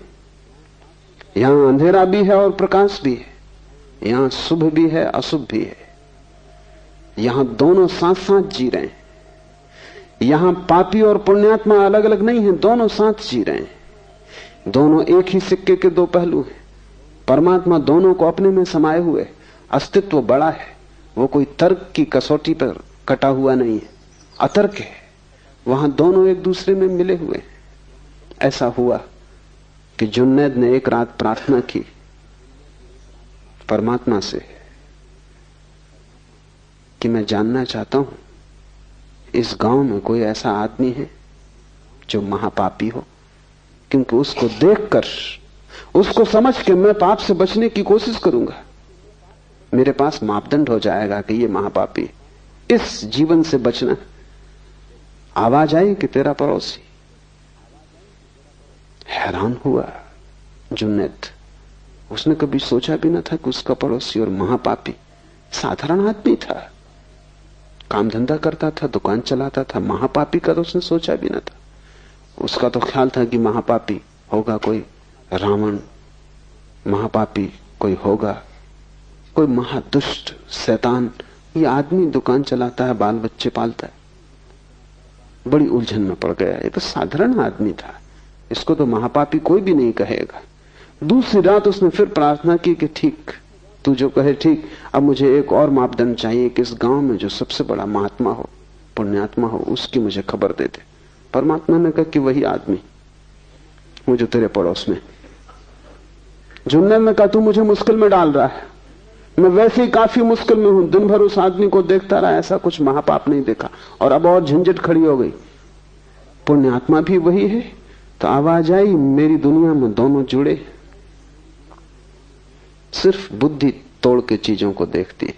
यहां अंधेरा भी है और प्रकाश भी है, यहां शुभ भी है अशुभ भी है। यहां दोनों साथ साथ जी रहे हैं। यहां पापी और पुण्यात्मा अलग अलग नहीं है, दोनों साथ जी रहे हैं। दोनों एक ही सिक्के के दो पहलू हैं। परमात्मा दोनों को अपने में समाये हुए। अस्तित्व बड़ा है, वो कोई तर्क की कसौटी पर कटा हुआ नहीं है, अतर्क है। वहां दोनों एक दूसरे में मिले हुए हैं। ऐसा हुआ कि जुन्नैद ने एक रात प्रार्थना की परमात्मा से कि मैं जानना चाहता हूं इस गांव में कोई ऐसा आदमी है जो महापापी हो, क्योंकि उसको देखकर, उसको समझ के मैं पाप से बचने की कोशिश करूंगा। मेरे पास मापदंड हो जाएगा कि ये महापापी, इस जीवन से बचना। आवाज आई कि तेरा पड़ोसी। हैरान हुआ जुन्नैद। उसने कभी सोचा भी न था कि उसका पड़ोसी और महापापी साधारण आदमी था, काम धंधा करता था, दुकान चलाता था। महापापी का तो उसने सोचा भी न था। उसका तो ख्याल था कि महापापी होगा कोई रावण, महापापी कोई होगा कोई महादुष्ट शैतान। ये आदमी दुकान चलाता है, बाल बच्चे पालता है। बड़ी उलझन में पड़ गया। ये तो साधारण आदमी था, इसको तो महापापी कोई भी नहीं कहेगा। दूसरी रात उसने फिर प्रार्थना की कि ठीक, तू जो कहे ठीक। अब मुझे एक और मापदंड चाहिए कि इस गांव में जो सबसे बड़ा महात्मा हो, पुण्यात्मा हो, उसकी मुझे खबर दे दे। परमात्मा ने कहा कि वही आदमी वो जो तेरे पड़ोस में। जुन्नैद ने कहा तू मुझे मुश्किल में डाल रहा है, मैं वैसे ही काफी मुश्किल में हूं। दिन भर उस आदमी को देखता रहा, ऐसा कुछ महापाप नहीं देखा। और अब और झंझट खड़ी हो गई, पुण्यात्मा भी वही है। तो आवाज आई, मेरी दुनिया में दोनों जुड़े, सिर्फ बुद्धि तोड़ के चीजों को देखती है।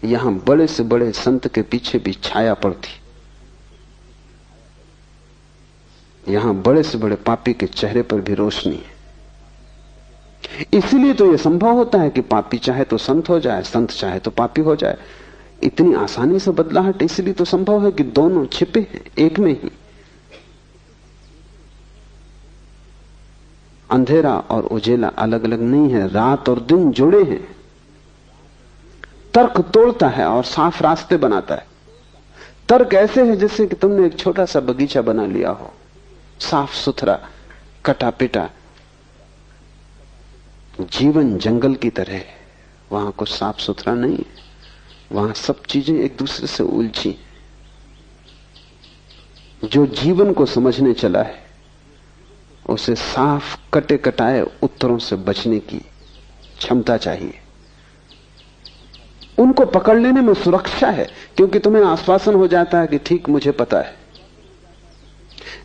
यहां बड़े से बड़े संत के पीछे भी छाया पड़ती, यहां बड़े से बड़े पापी के चेहरे पर भी रोशनी है। इसीलिए तो यह संभव होता है कि पापी चाहे तो संत हो जाए, संत चाहे तो पापी हो जाए। इतनी आसानी से बदलाहट इसलिए तो संभव है कि दोनों छिपे हैं एक में ही। अंधेरा और उजेला अलग अलग नहीं है, रात और दिन जुड़े हैं। तर्क तोड़ता है और साफ रास्ते बनाता है। तर्क ऐसे है जैसे कि तुमने एक छोटा सा बगीचा बना लिया हो, साफ सुथरा, कटा पिटा। जीवन जंगल की तरह है, वहां कुछ साफ सुथरा नहीं है, वहां सब चीजें एक दूसरे से उलझी। जो जीवन को समझने चला है उसे साफ कटे कटाए उत्तरों से बचने की क्षमता चाहिए। उनको पकड़ लेने में सुरक्षा है, क्योंकि तुम्हें आश्वासन हो जाता है कि ठीक मुझे पता है।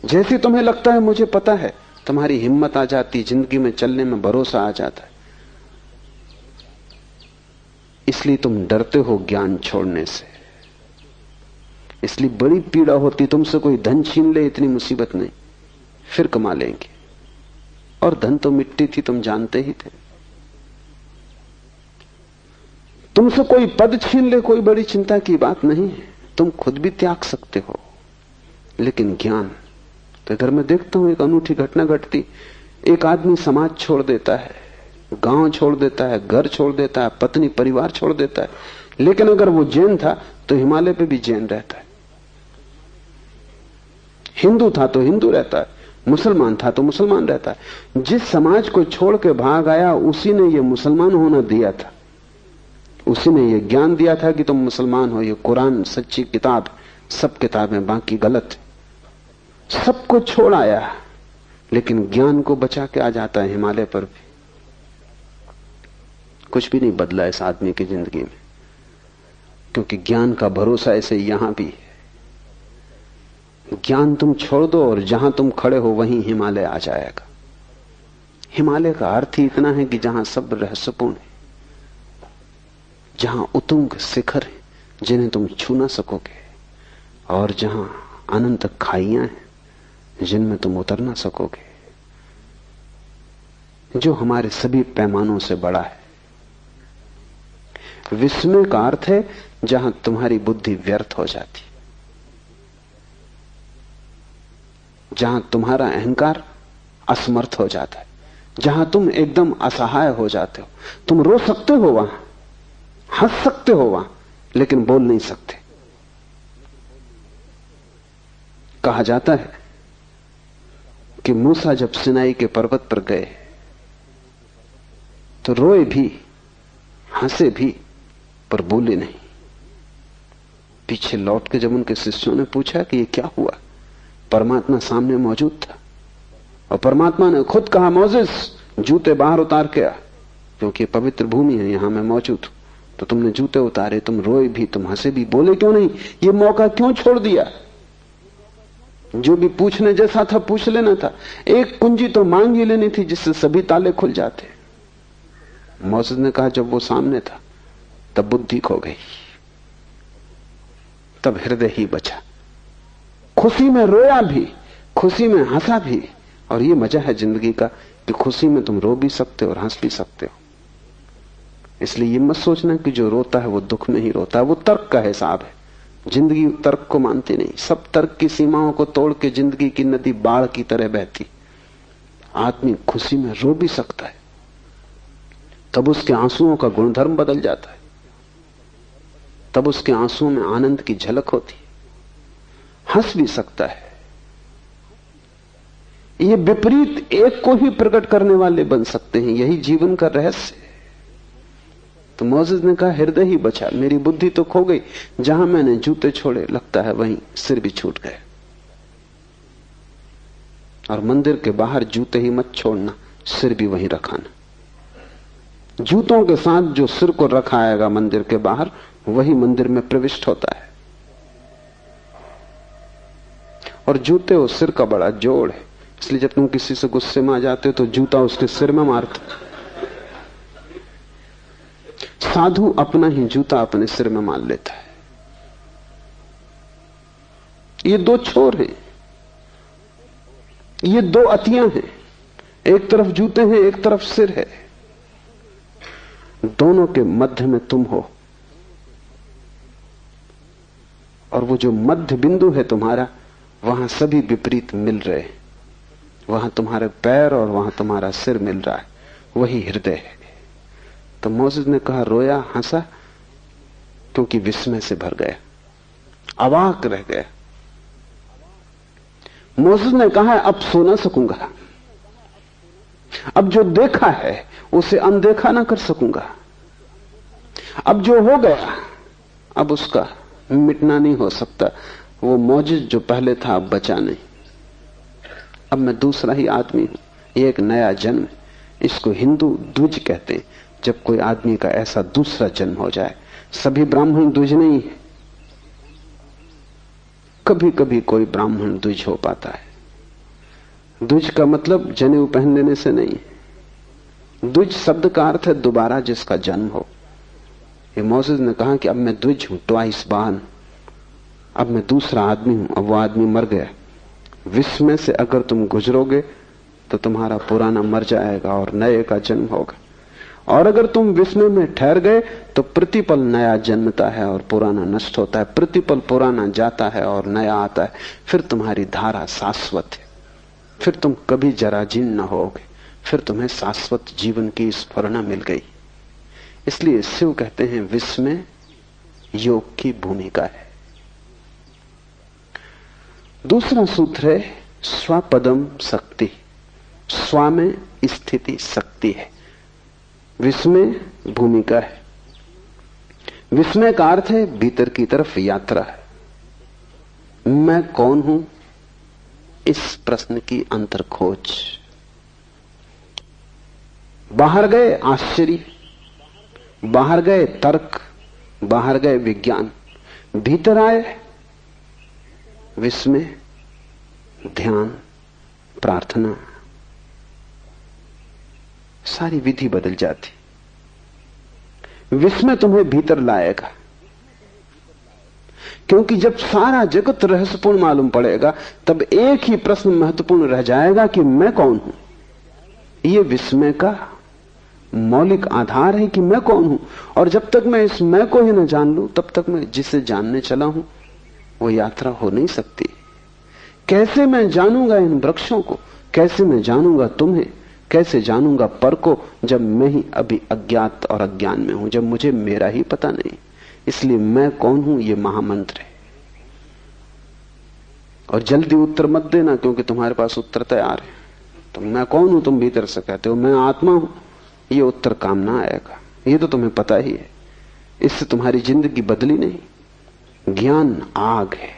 जैसे तुम्हें लगता है मुझे पता है, तुम्हारी हिम्मत आ जाती, जिंदगी में चलने में भरोसा आ जाता है। इसलिए तुम डरते हो ज्ञान छोड़ने से, इसलिए बड़ी पीड़ा होती। तुमसे कोई धन छीन ले इतनी मुसीबत नहीं, फिर कमा लेंगे। और धन तो मिट्टी थी, तुम जानते ही थे। तुमसे कोई पद छीन ले कोई बड़ी चिंता की बात नहीं है, तुम खुद भी त्याग सकते हो। लेकिन ज्ञान तो घर में देखता हूं एक अनूठी घटना घटती। एक आदमी समाज छोड़ देता है, गांव छोड़ देता है, घर छोड़ देता है, पत्नी परिवार छोड़ देता है। लेकिन अगर वो जैन था तो हिमालय पे भी जैन रहता है, हिंदू था तो हिंदू रहता है, मुसलमान था तो मुसलमान रहता है। जिस समाज को छोड़ के भाग आया उसी ने ये मुसलमान होना दिया था, उसी ने ये ज्ञान दिया था कि तुम मुसलमान हो, ये कुरान सच्ची किताब, सब किताबें बाकी गलत है। सबको छोड़ आया लेकिन ज्ञान को बचा के आ जाता है हिमालय पर भी। कुछ भी नहीं बदला इस आदमी की जिंदगी में, क्योंकि ज्ञान का भरोसा ऐसे यहां भी है। ज्ञान तुम छोड़ दो और जहां तुम खड़े हो वहीं हिमालय आ जाएगा। हिमालय का अर्थ ही इतना है कि जहां सब रहस्यपूर्ण है, जहां उतुंग शिखर है जिन्हें तुम छू ना सकोगे, और जहां अनंत खाइयां हैं जिनमें तुम उतर ना सकोगे, जो हमारे सभी पैमानों से बड़ा है। विस्मय का अर्थ है जहां तुम्हारी बुद्धि व्यर्थ हो जाती, जहां तुम्हारा अहंकार असमर्थ हो जाता है, जहां तुम एकदम असहाय हो जाते हो। तुम रो सकते हो वहां, हंस सकते हो वहां, लेकिन बोल नहीं सकते। कहा जाता है कि मूसा जब सिनाई के पर्वत पर गए तो रोए भी, हंसे भी, पर बोले नहीं। पीछे लौट के जब उनके शिष्यों ने पूछा कि ये क्या हुआ, परमात्मा सामने मौजूद था और परमात्मा ने खुद कहा, मोसेस जूते बाहर उतार के आ, क्योंकि पवित्र भूमि है, यहां मैं मौजूद हूं। तो तुमने जूते उतारे, तुम रोए भी, तुम हंसे भी, बोले क्यों नहीं? ये मौका क्यों छोड़ दिया? जो भी पूछने जैसा था पूछ लेना था। एक कुंजी तो मांग ही लेनी थी जिससे सभी ताले खुल जाते। मोसेस ने कहा जब वो सामने था तब बुद्धि खो गई, तब हृदय ही बचा। खुशी में रोया भी, खुशी में हंसा भी। और ये मजा है जिंदगी का कि खुशी में तुम रो भी सकते हो और हंस भी सकते हो। इसलिए ये मत सोचना कि जो रोता है वो दुख में ही रोता है, वो तर्क का हिसाब है। जिंदगी तर्क को मानती नहीं। सब तर्क की सीमाओं को तोड़ के जिंदगी की नदी बाढ़ की तरह बहती। आदमी खुशी में रो भी सकता है, तब उसके आंसुओं का गुणधर्म बदल जाता है, तब उसके आंसुओं में आनंद की झलक होती है। हंस भी सकता है। ये विपरीत एक को ही प्रकट करने वाले बन सकते हैं, यही जीवन का रहस्य है। तो मोसेस ने कहा हृदय ही बचा, मेरी बुद्धि तो खो गई। जहां मैंने जूते छोड़े लगता है वहीं सिर भी छूट गए। और मंदिर के बाहर जूते ही मत छोड़ना, सिर भी वहीं रखाना। जूतों के साथ जो सिर को रखाएगा मंदिर के बाहर, वही मंदिर में प्रविष्ट होता है। और जूते और सिर का बड़ा जोड़ है, इसलिए जब तुम किसी से गुस्से में आ जाते हो तो जूता उसके सिर में मारते। साधु अपना ही जूता अपने सिर में मार लेता है। ये दो छोर हैं, ये दो अतियां हैं। एक तरफ जूते हैं, एक तरफ सिर है। दोनों के मध्य में तुम हो, और वो जो मध्य बिंदु है तुम्हारा, वहां सभी विपरीत मिल रहे। वहां तुम्हारे पैर और वहां तुम्हारा सिर मिल रहा है, वही हृदय है। तो मोसेस ने कहा, रोया, हंसा, क्योंकि विस्मय से भर गया, अवाक रह गया। मोसेस ने कहा, अब सो ना सकूंगा, अब जो देखा है उसे अनदेखा ना कर सकूंगा, अब जो हो गया अब उसका मिटना नहीं हो सकता। वो मौजूद जो पहले था अब बचा नहीं, अब मैं दूसरा ही आदमी हूं, ये एक नया जन्म। इसको हिंदू द्विज कहते हैं, जब कोई आदमी का ऐसा दूसरा जन्म हो जाए। सभी ब्राह्मण द्विज नहीं है, कभी कभी कोई ब्राह्मण द्विज हो पाता है। द्विज का मतलब जनेऊ पहन लेने से नहीं, द्विज शब्द का अर्थ है दोबारा जिसका जन्म हो। ये मोसेस ने कहा कि अब मैं द्विज हूं, ट्वाइस बॉर्न, अब मैं दूसरा आदमी हूं, अब वो आदमी मर गया। विस्मय से अगर तुम गुजरोगे तो तुम्हारा पुराना मर जाएगा और नए का जन्म होगा, और अगर तुम विस्मय में ठहर गए तो प्रतिपल नया जन्मता है और पुराना नष्ट होता है, प्रतिपल पुराना जाता है और नया आता है। फिर तुम्हारी धारा शाश्वत है, फिर तुम कभी जराजीर्ण न होगे, फिर तुम्हें शाश्वत जीवन की स्फुरणा मिल गई। इसलिए शिव कहते हैं विस्मय योग की भूमिका है। दूसरा सूत्र है स्वपदम शक्ति, स्व में स्थिति शक्ति है, विस्मय भूमिका है। विस्मय का अर्थ है भीतर की तरफ यात्रा है। मैं कौन हूं, इस प्रश्न की अंतर खोज। बाहर गए आश्चर्य, बाहर गए तर्क, बाहर गए विज्ञान, भीतर आए विस्मय, ध्यान, प्रार्थना, सारी विधि बदल जाती। विस्मय तुम्हें भीतर लाएगा, क्योंकि जब सारा जगत रहस्यपूर्ण मालूम पड़ेगा तब एक ही प्रश्न महत्वपूर्ण रह जाएगा कि मैं कौन हूं। यह विस्मय का मौलिक आधार है कि मैं कौन हूं, और जब तक मैं इस मैं को ही न जान लूं तब तक मैं जिसे जानने चला हूं वो यात्रा हो नहीं सकती। कैसे मैं जानूंगा इन वृक्षों को, कैसे मैं जानूंगा तुम्हें, कैसे जानूंगा पर को, जब मैं ही अभी अज्ञात और अज्ञान में हूं, जब मुझे मेरा ही पता नहीं। इसलिए मैं कौन हूं ये महामंत्र है। और जल्दी उत्तर मत देना, क्योंकि तुम्हारे पास उत्तर तैयार है। तो मैं कौन हूं तुम भीतर से कहते हो मैं आत्मा हूं, ये उत्तर काम ना आएगा, ये तो तुम्हें पता ही है। इससे तुम्हारी जिंदगी बदली नहीं। ज्ञान आग है,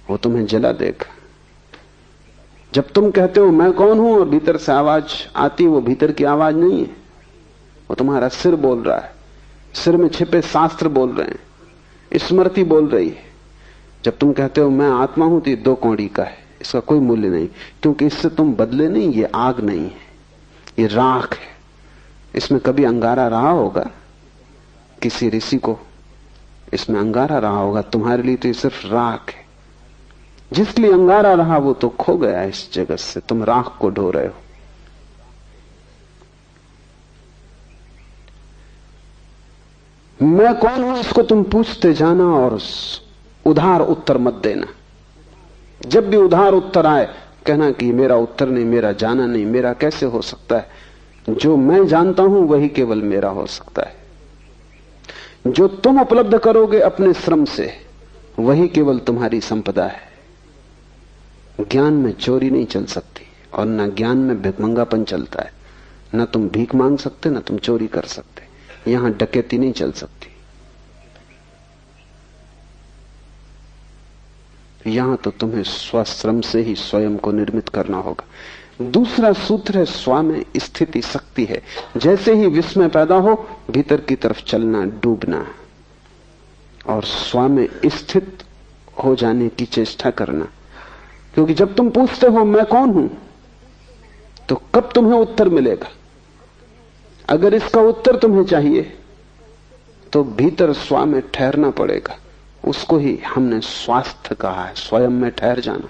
वो तुम्हें जला देगा। जब तुम कहते हो मैं कौन हूं और भीतर से आवाज आती, वो भीतर की आवाज नहीं है, वो तुम्हारा सिर बोल रहा है। सिर में छिपे शास्त्र बोल रहे हैं, स्मृति बोल रही है। जब तुम कहते हो मैं आत्मा हूं तो ये 2 कौड़ी का है, इसका कोई मूल्य नहीं, क्योंकि इससे तुम बदले नहीं। ये आग नहीं है, ये राख है। इसमें कभी अंगारा रहा होगा, किसी ऋषि को इसमें अंगारा रहा होगा, तुम्हारे लिए तो ये सिर्फ राख है। जिसके लिए अंगारा रहा वो तो खो गया इस जगत से, तुम राख को ढो रहे हो। मैं कौन हूं इसको तुम पूछते जाना और उधार उत्तर मत देना। जब भी उधार उत्तर आए कहना कि मेरा उत्तर नहीं, मेरा जाना नहीं, मेरा कैसे हो सकता है। जो मैं जानता हूं वही केवल मेरा हो सकता है। जो तुम उपलब्ध करोगे अपने श्रम से वही केवल तुम्हारी संपदा है। ज्ञान में चोरी नहीं चल सकती और न ज्ञान में भिखमंगापन चलता है। न तुम भीख मांग सकते, न तुम चोरी कर सकते। यहां डकैती नहीं चल सकती। यहां तो तुम्हें स्वश्रम से ही स्वयं को निर्मित करना होगा। दूसरा सूत्र है स्व में स्थिति शक्ति है। जैसे ही विस्मय पैदा हो भीतर की तरफ चलना, डूबना और स्व में स्थित हो जाने की चेष्टा करना। क्योंकि जब तुम पूछते हो मैं कौन हूं तो कब तुम्हें उत्तर मिलेगा। अगर इसका उत्तर तुम्हें चाहिए तो भीतर स्व में ठहरना पड़ेगा। उसको ही हमने स्वास्थ्य कहा है, स्वयं में ठहर जाना।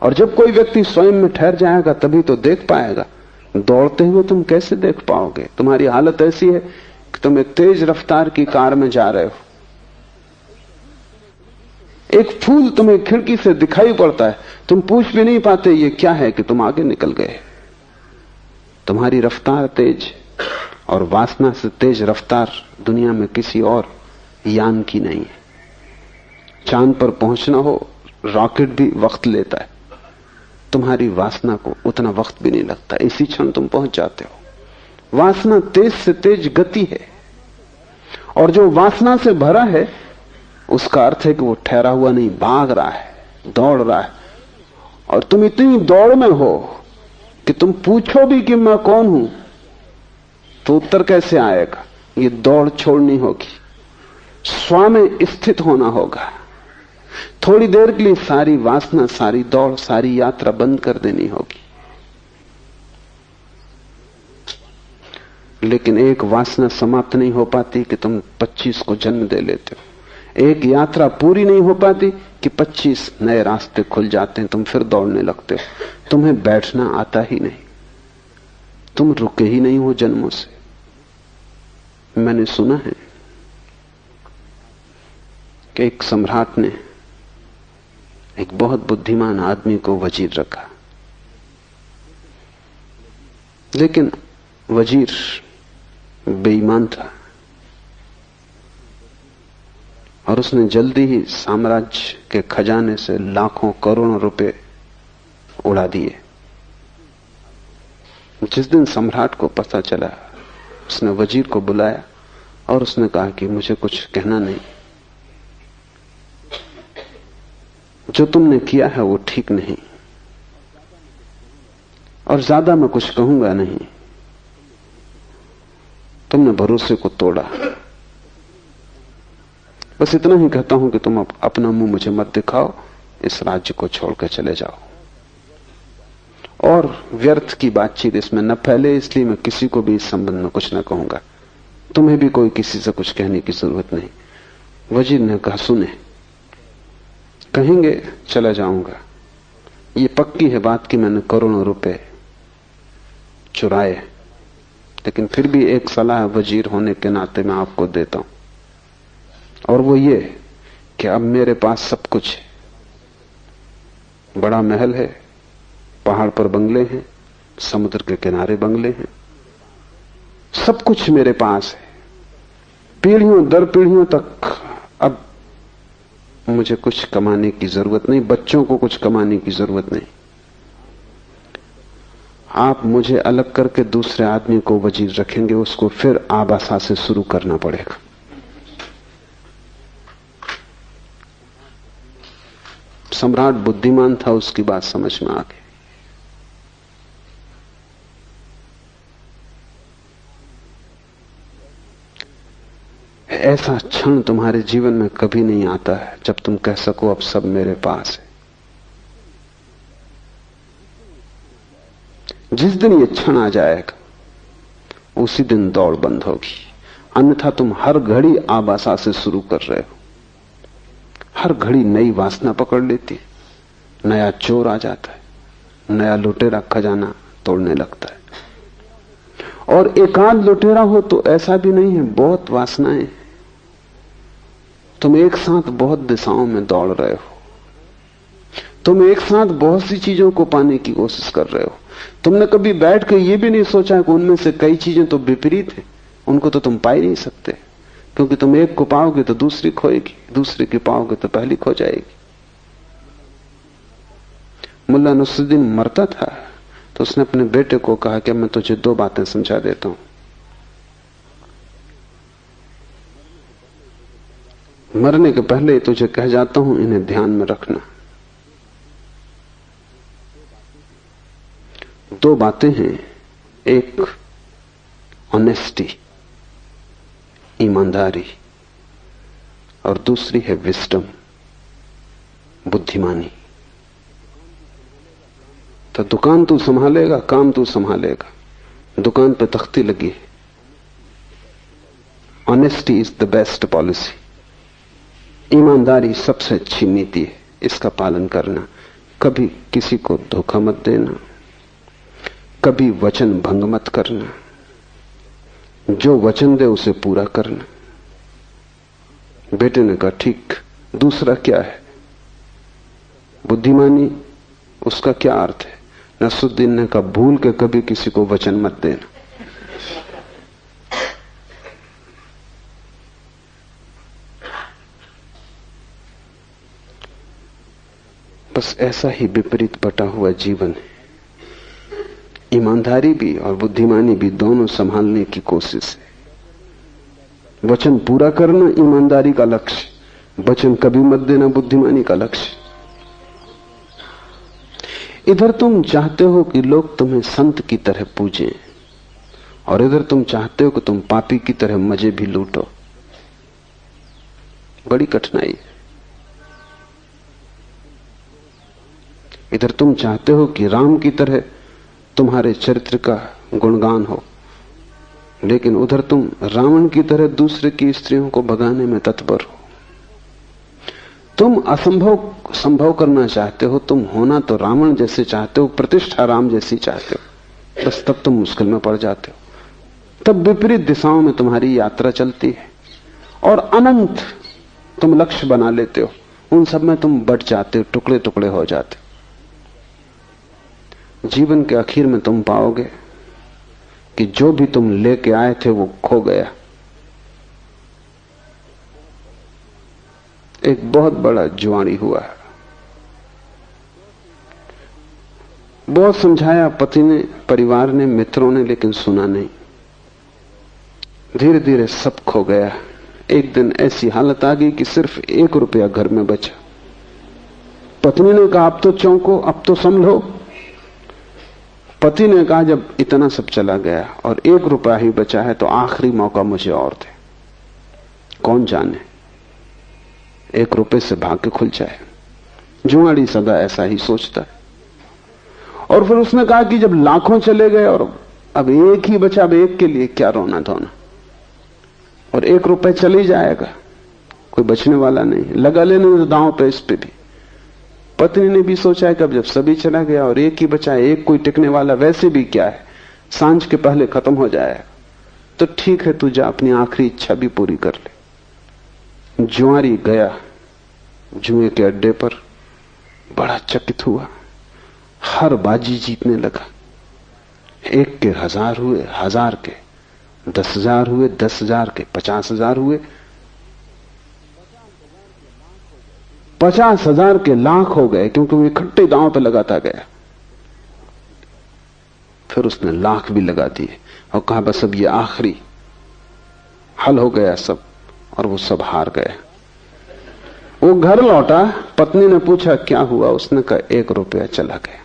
और जब कोई व्यक्ति स्वयं में ठहर जाएगा तभी तो देख पाएगा। दौड़ते हुए तुम कैसे देख पाओगे। तुम्हारी हालत ऐसी है कि तुम एक तेज रफ्तार की कार में जा रहे हो, एक फूल तुम्हें खिड़की से दिखाई पड़ता है, तुम पूछ भी नहीं पाते ये क्या है कि तुम आगे निकल गए। तुम्हारी रफ्तार तेज, और वासना से तेज रफ्तार दुनिया में किसी और यान की नहीं है। चांद पर पहुंचना हो, रॉकेट भी वक्त लेता है, तुम्हारी वासना को उतना वक्त भी नहीं लगता, इसी क्षण तुम पहुंच जाते हो। वासना तेज से तेज गति है, और जो वासना से भरा है उसका अर्थ है कि वो ठहरा हुआ नहीं, भाग रहा है, दौड़ रहा है। और तुम इतनी दौड़ में हो कि तुम पूछो भी कि मैं कौन हूं तो उत्तर कैसे आएगा। ये दौड़ छोड़नी होगी, स्व में स्थित होना होगा। थोड़ी देर के लिए सारी वासना, सारी दौड़, सारी यात्रा बंद कर देनी होगी। लेकिन एक वासना समाप्त नहीं हो पाती कि तुम 25 को जन्म दे लेते हो। एक यात्रा पूरी नहीं हो पाती कि 25 नए रास्ते खुल जाते हैं, तुम फिर दौड़ने लगते हो। तुम्हें बैठना आता ही नहीं, तुम रुके ही नहीं हो जन्मों से। मैंने सुना है कि एक सम्राट ने एक बहुत बुद्धिमान आदमी को वजीर रखा, लेकिन वजीर बेईमान था और उसने जल्दी ही साम्राज्य के खजाने से लाखों करोड़ों रुपए उड़ा दिए। जिस दिन सम्राट को पता चला, उसने वजीर को बुलाया और उसने कहा कि मुझे कुछ कहना नहीं, जो तुमने किया है वो ठीक नहीं, और ज्यादा मैं कुछ कहूंगा नहीं। तुमने भरोसे को तोड़ा, बस इतना ही कहता हूं कि तुम अपना मुंह मुझे मत दिखाओ, इस राज्य को छोड़कर चले जाओ। और व्यर्थ की बातचीत इसमें न फैले, इसलिए मैं किसी को भी इस संबंध में कुछ न कहूंगा। तुम्हें भी कोई किसी से कुछ कहने की जरूरत नहीं। वजीर ने कहा, सुने, कहेंगे चला जाऊंगा, ये पक्की है बात कि मैंने करोड़ों रुपए चुराए, लेकिन फिर भी एक सलाह वजीर होने के नाते मैं आपको देता हूं, और वो ये कि अब मेरे पास सब कुछ है। बड़ा महल है, पहाड़ पर बंगले हैं, समुद्र के किनारे बंगले हैं, सब कुछ मेरे पास है। पीढ़ियों दर पीढ़ियों तक अब मुझे कुछ कमाने की जरूरत नहीं, बच्चों को कुछ कमाने की जरूरत नहीं। आप मुझे अलग करके दूसरे आदमी को वजीर रखेंगे, उसको फिर आबासा से शुरू करना पड़ेगा। सम्राट बुद्धिमान था, उसकी बात समझ में आ गई। ऐसा क्षण तुम्हारे जीवन में कभी नहीं आता है जब तुम कह सको अब सब मेरे पास है। जिस दिन ये क्षण आ जाएगा उसी दिन दौड़ बंद होगी, अन्यथा तुम हर घड़ी आबासा से शुरू कर रहे हो। हर घड़ी नई वासना पकड़ लेती, नया चोर आ जाता है, नया लुटेरा खजाना तोड़ने लगता है। और एकांत लुटेरा हो तो ऐसा भी नहीं है, बहुत वासनाएं, तुम एक साथ बहुत दिशाओं में दौड़ रहे हो, तुम एक साथ बहुत सी चीजों को पाने की कोशिश कर रहे हो। तुमने कभी बैठ कर यह भी नहीं सोचा कि उनमें से कई चीजें तो विपरीत हैं, उनको तो तुम पा ही नहीं सकते, क्योंकि तुम एक को पाओगे तो दूसरी खोएगी, दूसरी की पाओगे तो पहली खो जाएगी। मुल्ला नसरुद्दीन मरता था तो उसने अपने बेटे को कहा कि मैं तुझे 2 बातें समझा देता हूं, मरने के पहले तुझे कह जाता हूं, इन्हें ध्यान में रखना। 2 बातें हैं, एक ऑनेस्टी, ईमानदारी, और दूसरी है विस्डम, बुद्धिमानी। तो दुकान तू संभालेगा, काम तू संभालेगा, दुकान पे तख्ती लगी है। Honesty is the best policy, ईमानदारी सबसे अच्छी नीति है, इसका पालन करना। कभी किसी को धोखा मत देना, कभी वचन भंग मत करना, जो वचन दे उसे पूरा करना। बेटे ने कहा ठीक, दूसरा क्या है? बुद्धिमानी उसका क्या अर्थ है? नसरुद्दीन ने कहा, भूल के कभी किसी को वचन मत देना। बस ऐसा ही विपरीत बटा हुआ जीवन है। ईमानदारी भी और बुद्धिमानी भी दोनों संभालने की कोशिश है। वचन पूरा करना ईमानदारी का लक्ष्य, वचन कभी मत देना बुद्धिमानी का लक्ष्य। इधर तुम चाहते हो कि लोग तुम्हें संत की तरह पूजें, और इधर तुम चाहते हो कि तुम पापी की तरह मजे भी लूटो। बड़ी कठिनाई है। इधर तुम चाहते हो कि राम की तरह तुम्हारे चरित्र का गुणगान हो, लेकिन उधर तुम रावण की तरह दूसरे की स्त्रियों को भगाने में तत्पर हो। तुम असंभव संभव करना चाहते हो, तुम होना तो रावण जैसे चाहते हो, प्रतिष्ठा राम जैसी चाहते हो, बस तब तुम मुश्किल में पड़ जाते हो। तब विपरीत दिशाओं में तुम्हारी यात्रा चलती है और अनंत तुम लक्ष्य बना लेते हो। उन सब में तुम बट जाते हो, टुकड़े टुकड़े हो जाते हो। जीवन के आखिर में तुम पाओगे कि जो भी तुम लेके आए थे वो खो गया। एक बहुत बड़ा जुआड़ी हुआ। बहुत समझाया पति ने, परिवार ने, मित्रों ने, लेकिन सुना नहीं। धीरे धीरे सब खो गया। एक दिन ऐसी हालत आ गई कि सिर्फ 1 रुपया घर में बचा। पत्नी ने कहा, अब तो चौंको, अब तो संभलो। पति ने कहा, जब इतना सब चला गया और 1 रुपया ही बचा है तो आखिरी मौका मुझे और दे। कौन जाने 1 रुपए से भाग्य खुल जाए। जुआड़ी सदा ऐसा ही सोचता है। और फिर उसने कहा कि जब लाखों चले गए और अब 1 ही बचा, अब 1 के लिए क्या रोना धोना, और 1 रुपए चले जाएगा, कोई बचने वाला नहीं, लगा लेने तो दांव पे इस पे भी। पत्नी ने भी सोचा है कि अब जब सभी चला गया और 1 ही बचा, 1 कोई टिकने वाला वैसे भी क्या है, सांझ के पहले खत्म हो जाएगा, तो ठीक है तू जा, अपनी आखिरी इच्छा भी पूरी कर ले। जुआरी गया जुए के अड्डे पर, बड़ा चकित हुआ। हर बाजी जीतने लगा। 1 के 1000 हुए, 1000 के 10,000 हुए, 10,000 के 50,000 हुए, 50,000 के लाख हो गए, क्योंकि वो इकट्ठे दांव पे लगाता गया। फिर उसने लाख भी लगा दिए और कहा बस अब ये आखिरी, हल हो गया सब, और वो सब हार गया। वो घर लौटा, पत्नी ने पूछा क्या हुआ, उसने कहा 1 रुपया चला गया।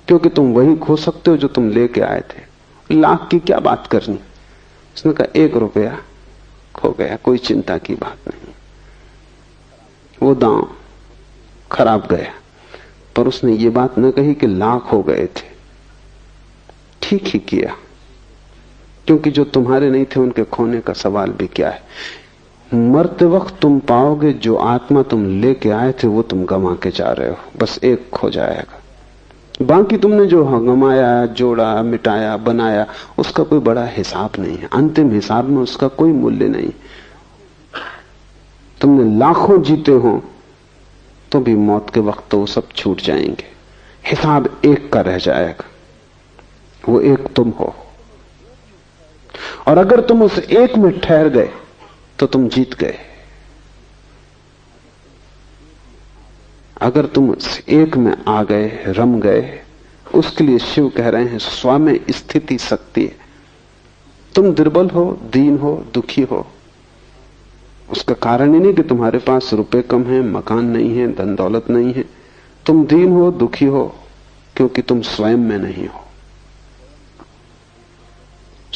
क्योंकि तुम वही खो सकते हो जो तुम लेके आए थे, लाख की क्या बात करनी। उसने कहा 1 रुपया खो गया, कोई चिंता की बात नहीं। वो दांव खराब गया, पर उसने ये बात न कही कि लाख हो गए थे। ठीक ही किया, क्योंकि जो तुम्हारे नहीं थे उनके खोने का सवाल भी क्या है। मरते वक्त तुम पाओगे जो आत्मा तुम लेके आए थे वो तुम गंवा के जा रहे हो, बस 1 खो जाएगा। बाकी तुमने जो गंवाया, जोड़ा, मिटाया, बनाया, उसका कोई बड़ा हिसाब नहीं है। अंतिम हिसाब में उसका कोई मूल्य नहीं। तुमने लाखों जीते हो तो भी मौत के वक्त तो वो सब छूट जाएंगे। हिसाब 1 का रह जाएगा, वो 1 तुम हो। और अगर तुम उस 1 में ठहर गए तो तुम जीत गए। अगर तुम उस 1 में आ गए, रम गए, उसके लिए शिव कह रहे हैं स्व में स्थिति शक्ति है। तुम दुर्बल हो, दीन हो, दुखी हो, उसका कारण ही नहीं कि तुम्हारे पास रुपए कम है, मकान नहीं है, धन दौलत नहीं है। तुम दीन हो, दुखी हो, क्योंकि तुम स्वयं में नहीं हो।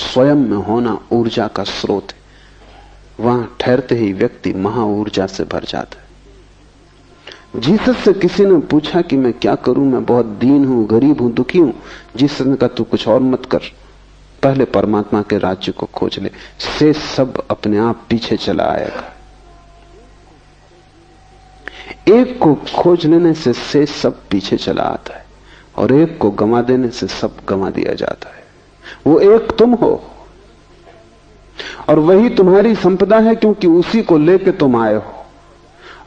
स्वयं में होना ऊर्जा का स्रोत है। वहां ठहरते ही व्यक्ति महा ऊर्जा से भर जाता है। जीसस से किसी ने पूछा कि मैं क्या करूं, मैं बहुत दीन हूं, गरीब हूं, दुखी हूं। जीसस ने कहा तू कुछ और मत कर, पहले परमात्मा के राज्य को खोज ले, से सब अपने आप पीछे चला आएगा। 1 को खोज लेने से सब पीछे चला आता है, और 1 को गंवा देने से सब गंवा दिया जाता है। वो 1 तुम हो, और वही तुम्हारी संपदा है, क्योंकि उसी को लेके तुम आए हो।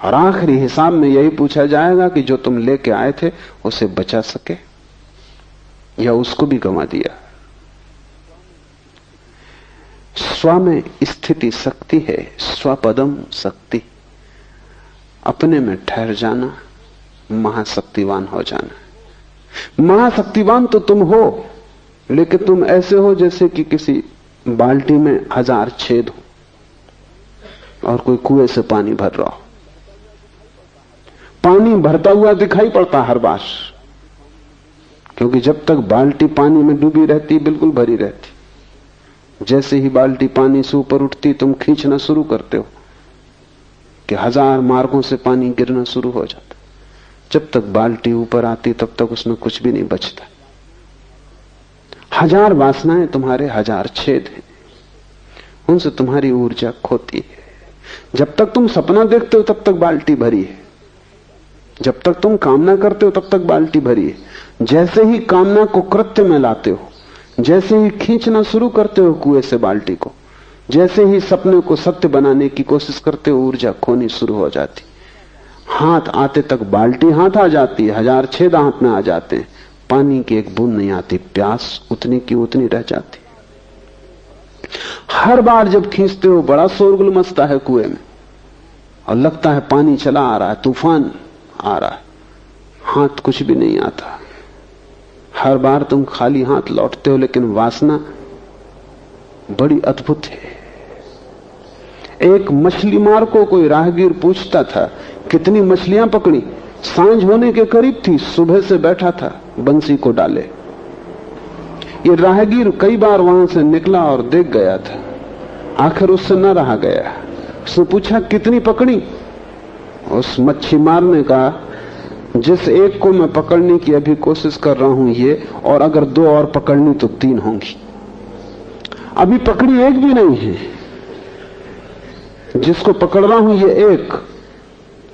और आखिरी हिसाब में यही पूछा जाएगा कि जो तुम लेके आए थे उसे बचा सके या उसको भी गंवा दिया। स्व में स्थिति शक्ति है, स्वपदम शक्ति। अपने में ठहर जाना, महाशक्तिवान हो जाना। महाशक्तिवान तो तुम हो, लेकिन तुम ऐसे हो जैसे कि किसी बाल्टी में 1000 छेद हो और कोई कुएं से पानी भर रहा हो। पानी भरता हुआ दिखाई पड़ता हर बार, क्योंकि जब तक बाल्टी पानी में डूबी रहती बिल्कुल भरी रहती। जैसे ही बाल्टी पानी से ऊपर उठती तुम खींचना शुरू करते हो कि 1000 मार्गों से पानी गिरना शुरू हो जाता। जब तक बाल्टी ऊपर आती तब तक उसमें कुछ भी नहीं बचता। 1000 वासनाएं तुम्हारे 1000 छेद हैं, उनसे तुम्हारी ऊर्जा खोती है। जब तक तुम सपना देखते हो तब तक बाल्टी भरी है, जब तक तुम कामना करते हो तब तक बाल्टी भरी है। जैसे ही कामना को कृत्य में लाते हो, जैसे ही खींचना शुरू करते हो कुएं से बाल्टी को, जैसे ही सपने को सत्य बनाने की कोशिश करते हो, ऊर्जा खोनी शुरू हो जाती। हाथ आते तक बाल्टी हाथ आ जाती है, 1000 छेद हाथ में आ जाते हैं, पानी की एक बूंद नहीं आती, प्यास उतनी की उतनी रह जाती। हर बार जब खींचते हो बड़ा शोरगुल मचता है कुएं में और लगता है पानी चला आ रहा है, तूफान आ रहा है, हाथ कुछ भी नहीं आता। हर बार तुम खाली हाथ लौटते हो, लेकिन वासना बड़ी अद्भुत है। एक मछली मार को कोई राहगीर पूछता था कितनी मछलियां पकड़ी। सांझ होने के करीब थी, सुबह से बैठा था बंसी को डाले। ये राहगीर कई बार वहां से निकला और देख गया था, आखिर उससे न रहा गया। उसने पूछा कितनी पकड़ी। उस मच्छी मार ने कहा जिस एक को मैं पकड़ने की अभी कोशिश कर रहा हूं ये, और अगर 2 और पकड़नी तो 3 होंगी। अभी पकड़ी एक भी नहीं है, जिसको पकड़ रहा हूं ये एक,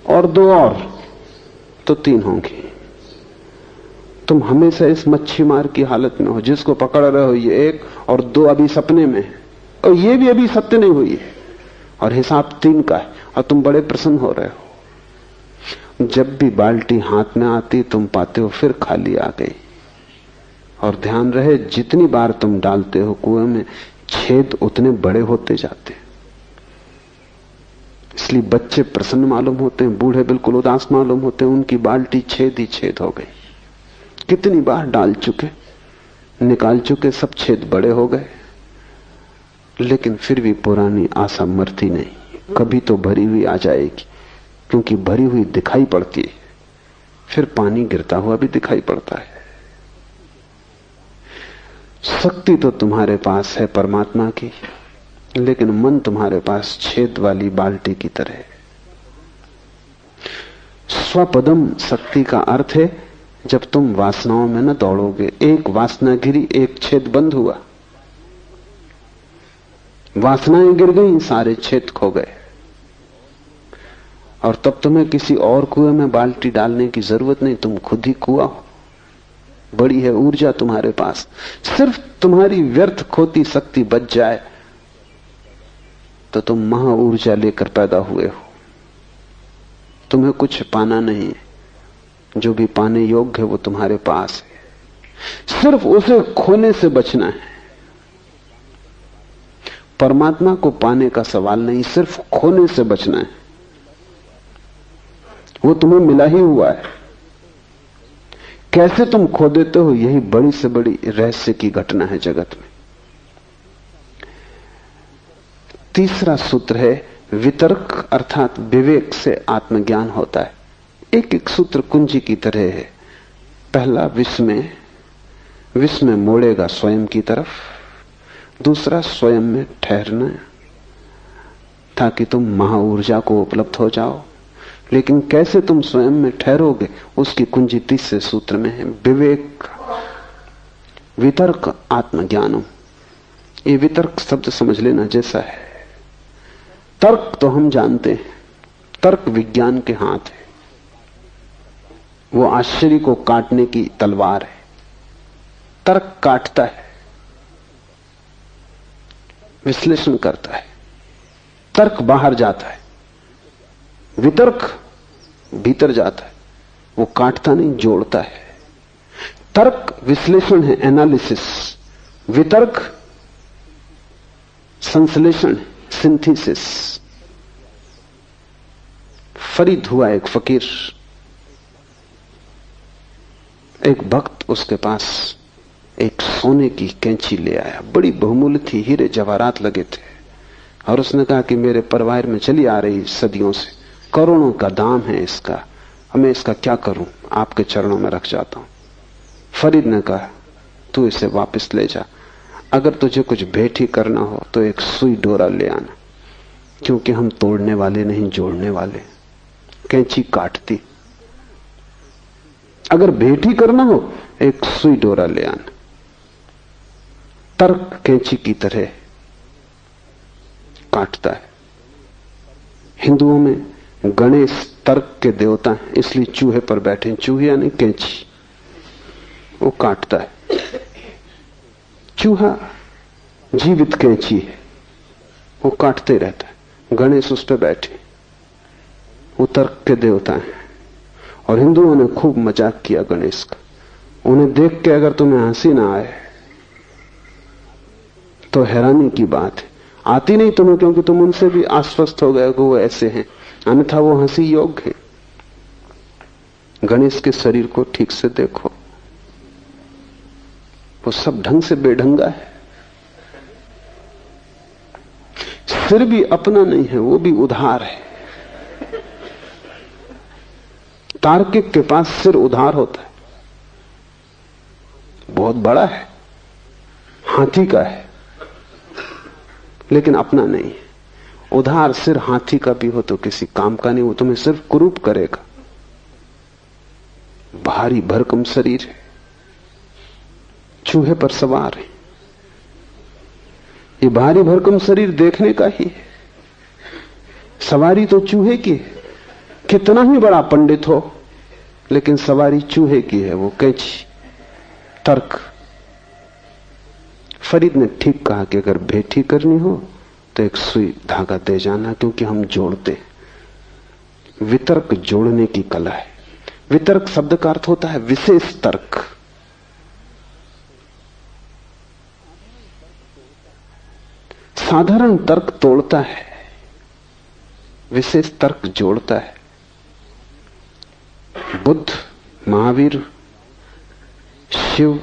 और 2 और तो 3 होंगी। तुम हमेशा इस मच्छी मार की हालत में हो, जिसको पकड़ रहे हो ये एक और 2 अभी सपने में है, और ये भी अभी सत्य नहीं हुई है, और हिसाब 3 का है, और तुम बड़े प्रसन्न हो रहे हो। जब भी बाल्टी हाथ में आती तुम पाते हो फिर खाली आ गई। और ध्यान रहे जितनी बार तुम डालते हो कुएं में, छेद उतने बड़े होते जाते। इसलिए बच्चे प्रसन्न मालूम होते हैं, बूढ़े बिल्कुल उदास मालूम होते हैं, उनकी बाल्टी छेद ही छेद हो गई। कितनी बार डाल चुके, निकाल चुके, सब छेद बड़े हो गए, लेकिन फिर भी पुरानी आशा मरती नहीं। कभी तो भरी हुई आ जाएगी, क्योंकि भरी हुई दिखाई पड़ती है, फिर पानी गिरता हुआ भी दिखाई पड़ता है। शक्ति तो तुम्हारे पास है परमात्मा की, लेकिन मन तुम्हारे पास छेद वाली बाल्टी की तरह है। स्वपदम शक्ति का अर्थ है जब तुम वासनाओं में न दौड़ोगे। एक वासना गिरी, एक छेद बंद हुआ, वासनाएं गिर गई, सारे छेद खो गए, और तब तुम्हें किसी और कुएं में बाल्टी डालने की जरूरत नहीं, तुम खुद ही कुआं हो। बड़ी है ऊर्जा तुम्हारे पास, सिर्फ तुम्हारी व्यर्थ खोती शक्ति बच जाए तो तुम महा ऊर्जा लेकर पैदा हुए हो। तुम्हें कुछ पाना नहीं है, जो भी पाने योग्य है वो तुम्हारे पास है, सिर्फ उसे खोने से बचना है। परमात्मा को पाने का सवाल नहीं, सिर्फ खोने से बचना है। वो तुम्हें मिला ही हुआ है, कैसे तुम खो देते हो, यही बड़ी से बड़ी रहस्य की घटना है जगत में। तीसरा सूत्र है वितर्क, अर्थात विवेक से आत्मज्ञान होता है। एक एक सूत्र कुंजी की तरह है। पहला विस्मय, विस्मय मोड़ेगा स्वयं की तरफ। दूसरा स्वयं में ठहरना, ताकि तुम महाऊर्जा को उपलब्ध हो जाओ। लेकिन कैसे तुम स्वयं में ठहरोगे, उसकी कुंजी तीसरे सूत्र में है, विवेक। वितर्क आत्मज्ञानम, ये वितर्क शब्द समझ लेना जैसा है। तर्क तो हम जानते हैं, तर्क विज्ञान के हाथ है, वो आश्चर्य को काटने की तलवार है। तर्क काटता है, विश्लेषण करता है, तर्क बाहर जाता है, वितर्क भीतर जाता है, वो काटता नहीं, जोड़ता है। तर्क विश्लेषण है, एनालिसिस। वितर्क संश्लेषण, सिंथेसिस। फरीद हुआ एक फकीर, एक भक्त उसके पास एक सोने की कैंची ले आया, बड़ी बहुमूल्य थी, हीरे जवाहरात लगे थे, और उसने कहा कि मेरे परिवार में चली आ रही सदियों से, करोड़ों का दाम है इसका, अब मैं इसका क्या करूं, आपके चरणों में रख जाता हूं। फरीद ने कहा तू इसे वापस ले जा, अगर तुझे कुछ भेंट ही करना हो तो एक सुई डोरा ले आना, क्योंकि हम तोड़ने वाले नहीं, जोड़ने वाले। कैंची काटती, अगर भेंट ही करना हो एक सुई डोरा ले आना। तर्क कैंची की तरह काटता है। हिंदुओं में गणेश तर्क के देवता हैं, इसलिए चूहे पर बैठे। चूहे यानी कैंची, वो काटता है। चूहा जीवित कैंची है, वो काटते रहता है। गणेश उस पर बैठे, वो तर्क के देवता हैं। और हिंदुओं ने खूब मजाक किया गणेश का। उन्हें देख के अगर तुम्हें हंसी ना आए तो हैरानी की बात है। आती नहीं तुम्हें, क्योंकि तुम उनसे भी आश्वस्त हो गए कि वो ऐसे हैं, अन्यथा वो हंसी योग्य है। गणेश के शरीर को ठीक से देखो, वो सब ढंग से बेढंगा है। सिर भी अपना नहीं है, वो भी उधार है। तार्किक के पास सिर उधार होता है, बहुत बड़ा है, हाथी का है, लेकिन अपना नहीं है। उधार सिर हाथी का भी हो तो किसी काम का नहीं, वो तुम्हें सिर्फ कुरूप करेगा। भारी भरकम शरीर है, चूहे पर सवार है। ये भारी भरकम शरीर देखने का ही है, सवारी तो चूहे की है। कितना ही बड़ा पंडित हो, लेकिन सवारी चूहे की है, वो कैंची, तर्क। फरीद ने ठीक कहा कि अगर भेंट करनी हो तो एक सुई धागा दे जाना, क्योंकि हम जोड़ते हैं। वितर्क जोड़ने की कला है। वितर्क शब्द का अर्थ होता है विशेष तर्क। साधारण तर्क तोड़ता है, विशेष तर्क जोड़ता है। बुद्ध, महावीर, शिव,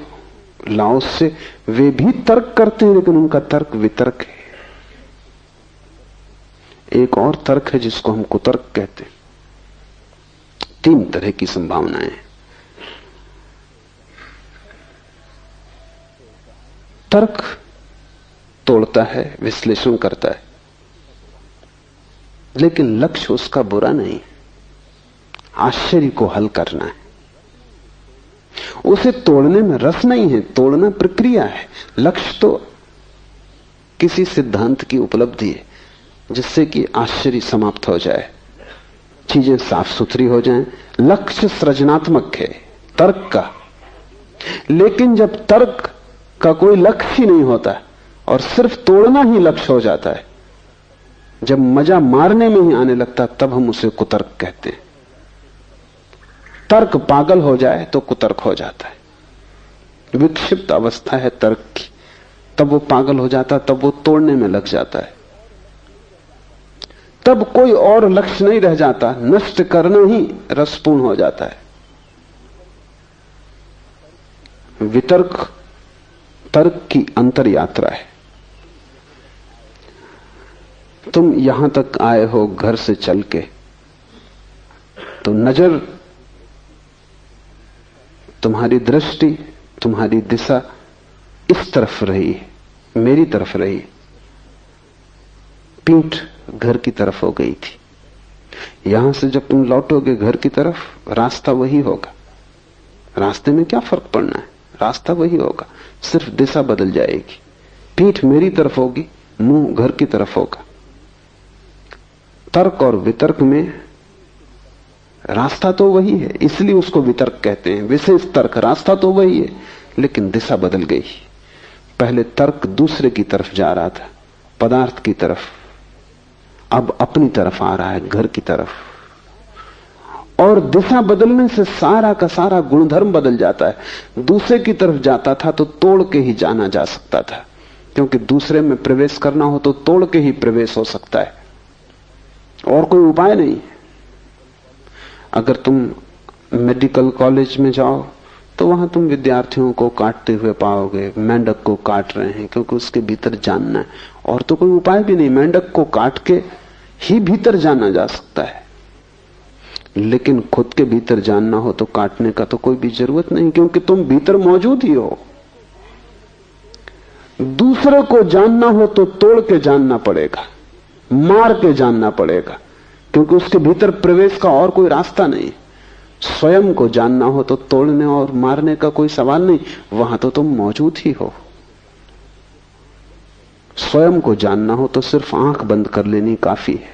लाओस से वे भी तर्क करते हैं, लेकिन उनका तर्क वितर्क है। एक और तर्क है जिसको हम कुतर्क कहते हैं। 3 तरह की संभावनाएं हैं। तर्क तोड़ता है, विश्लेषण करता है, लेकिन लक्ष्य उसका बुरा नहीं, आश्चर्य को हल करना है। उसे तोड़ने में रस नहीं है, तोड़ना प्रक्रिया है। लक्ष्य तो किसी सिद्धांत की उपलब्धि है जिससे कि आश्चर्य समाप्त हो जाए, चीजें साफ सुथरी हो जाएं। लक्ष्य सृजनात्मक है तर्क का, लेकिन जब तर्क का कोई लक्ष्य ही नहीं होता और सिर्फ तोड़ना ही लक्ष्य हो जाता है, जब मजा मारने में ही आने लगता, तब हम उसे कुतर्क कहते हैं। तर्क पागल हो जाए तो कुतर्क हो जाता है। विक्षिप्त अवस्था है तर्क की, तब वो पागल हो जाता, तब वो तोड़ने में लग जाता है। तब कोई और लक्ष्य नहीं रह जाता, नष्ट करना ही रसपूर्ण हो जाता है। वितर्क तर्क की अंतर यात्रा है। तुम यहां तक आए हो घर से चल के, तो नजर, तुम्हारी दृष्टि, तुम्हारी दिशा इस तरफ रही, मेरी तरफ रही। पीठ घर की तरफ हो गई थी। यहां से जब तुम लौटोगे घर की तरफ, रास्ता वही होगा। रास्ते में क्या फर्क पड़ना है, रास्ता वही होगा, सिर्फ दिशा बदल जाएगी। पीठ मेरी तरफ होगी, मुंह घर की तरफ होगा। तर्क और वितर्क में रास्ता तो वही है, इसलिए उसको वितर्क कहते हैं। विशेष तर्क, रास्ता तो वही है लेकिन दिशा बदल गई। पहले तर्क दूसरे की तरफ जा रहा था, पदार्थ की तरफ, अब अपनी तरफ आ रहा है, घर की तरफ। और दिशा बदलने से सारा का सारा गुणधर्म बदल जाता है। दूसरे की तरफ जाता था तो तोड़ के ही जाना जा सकता था, क्योंकि दूसरे में प्रवेश करना हो तो तोड़ के ही प्रवेश हो सकता है, और कोई उपाय नहीं। अगर तुम मेडिकल कॉलेज में जाओ तो वहां तुम विद्यार्थियों को काटते हुए पाओगे, मेंढक को काट रहे हैं, क्योंकि उसके भीतर जानना है, और तो कोई उपाय भी नहीं। मेंढक को काट के ही भीतर जाना जा सकता है, लेकिन खुद के भीतर जानना हो तो काटने का तो कोई भी जरूरत नहीं, क्योंकि तुम भीतर मौजूद ही हो। दूसरे को जानना हो तो तोड़ के जानना पड़ेगा, मार के जानना पड़ेगा, क्योंकि उसके भीतर प्रवेश का और कोई रास्ता नहीं। स्वयं को जानना हो तो तोड़ने और मारने का कोई सवाल नहीं, वहां तो तुम मौजूद ही हो। स्वयं को जानना हो तो सिर्फ आंख बंद कर लेनी काफी है।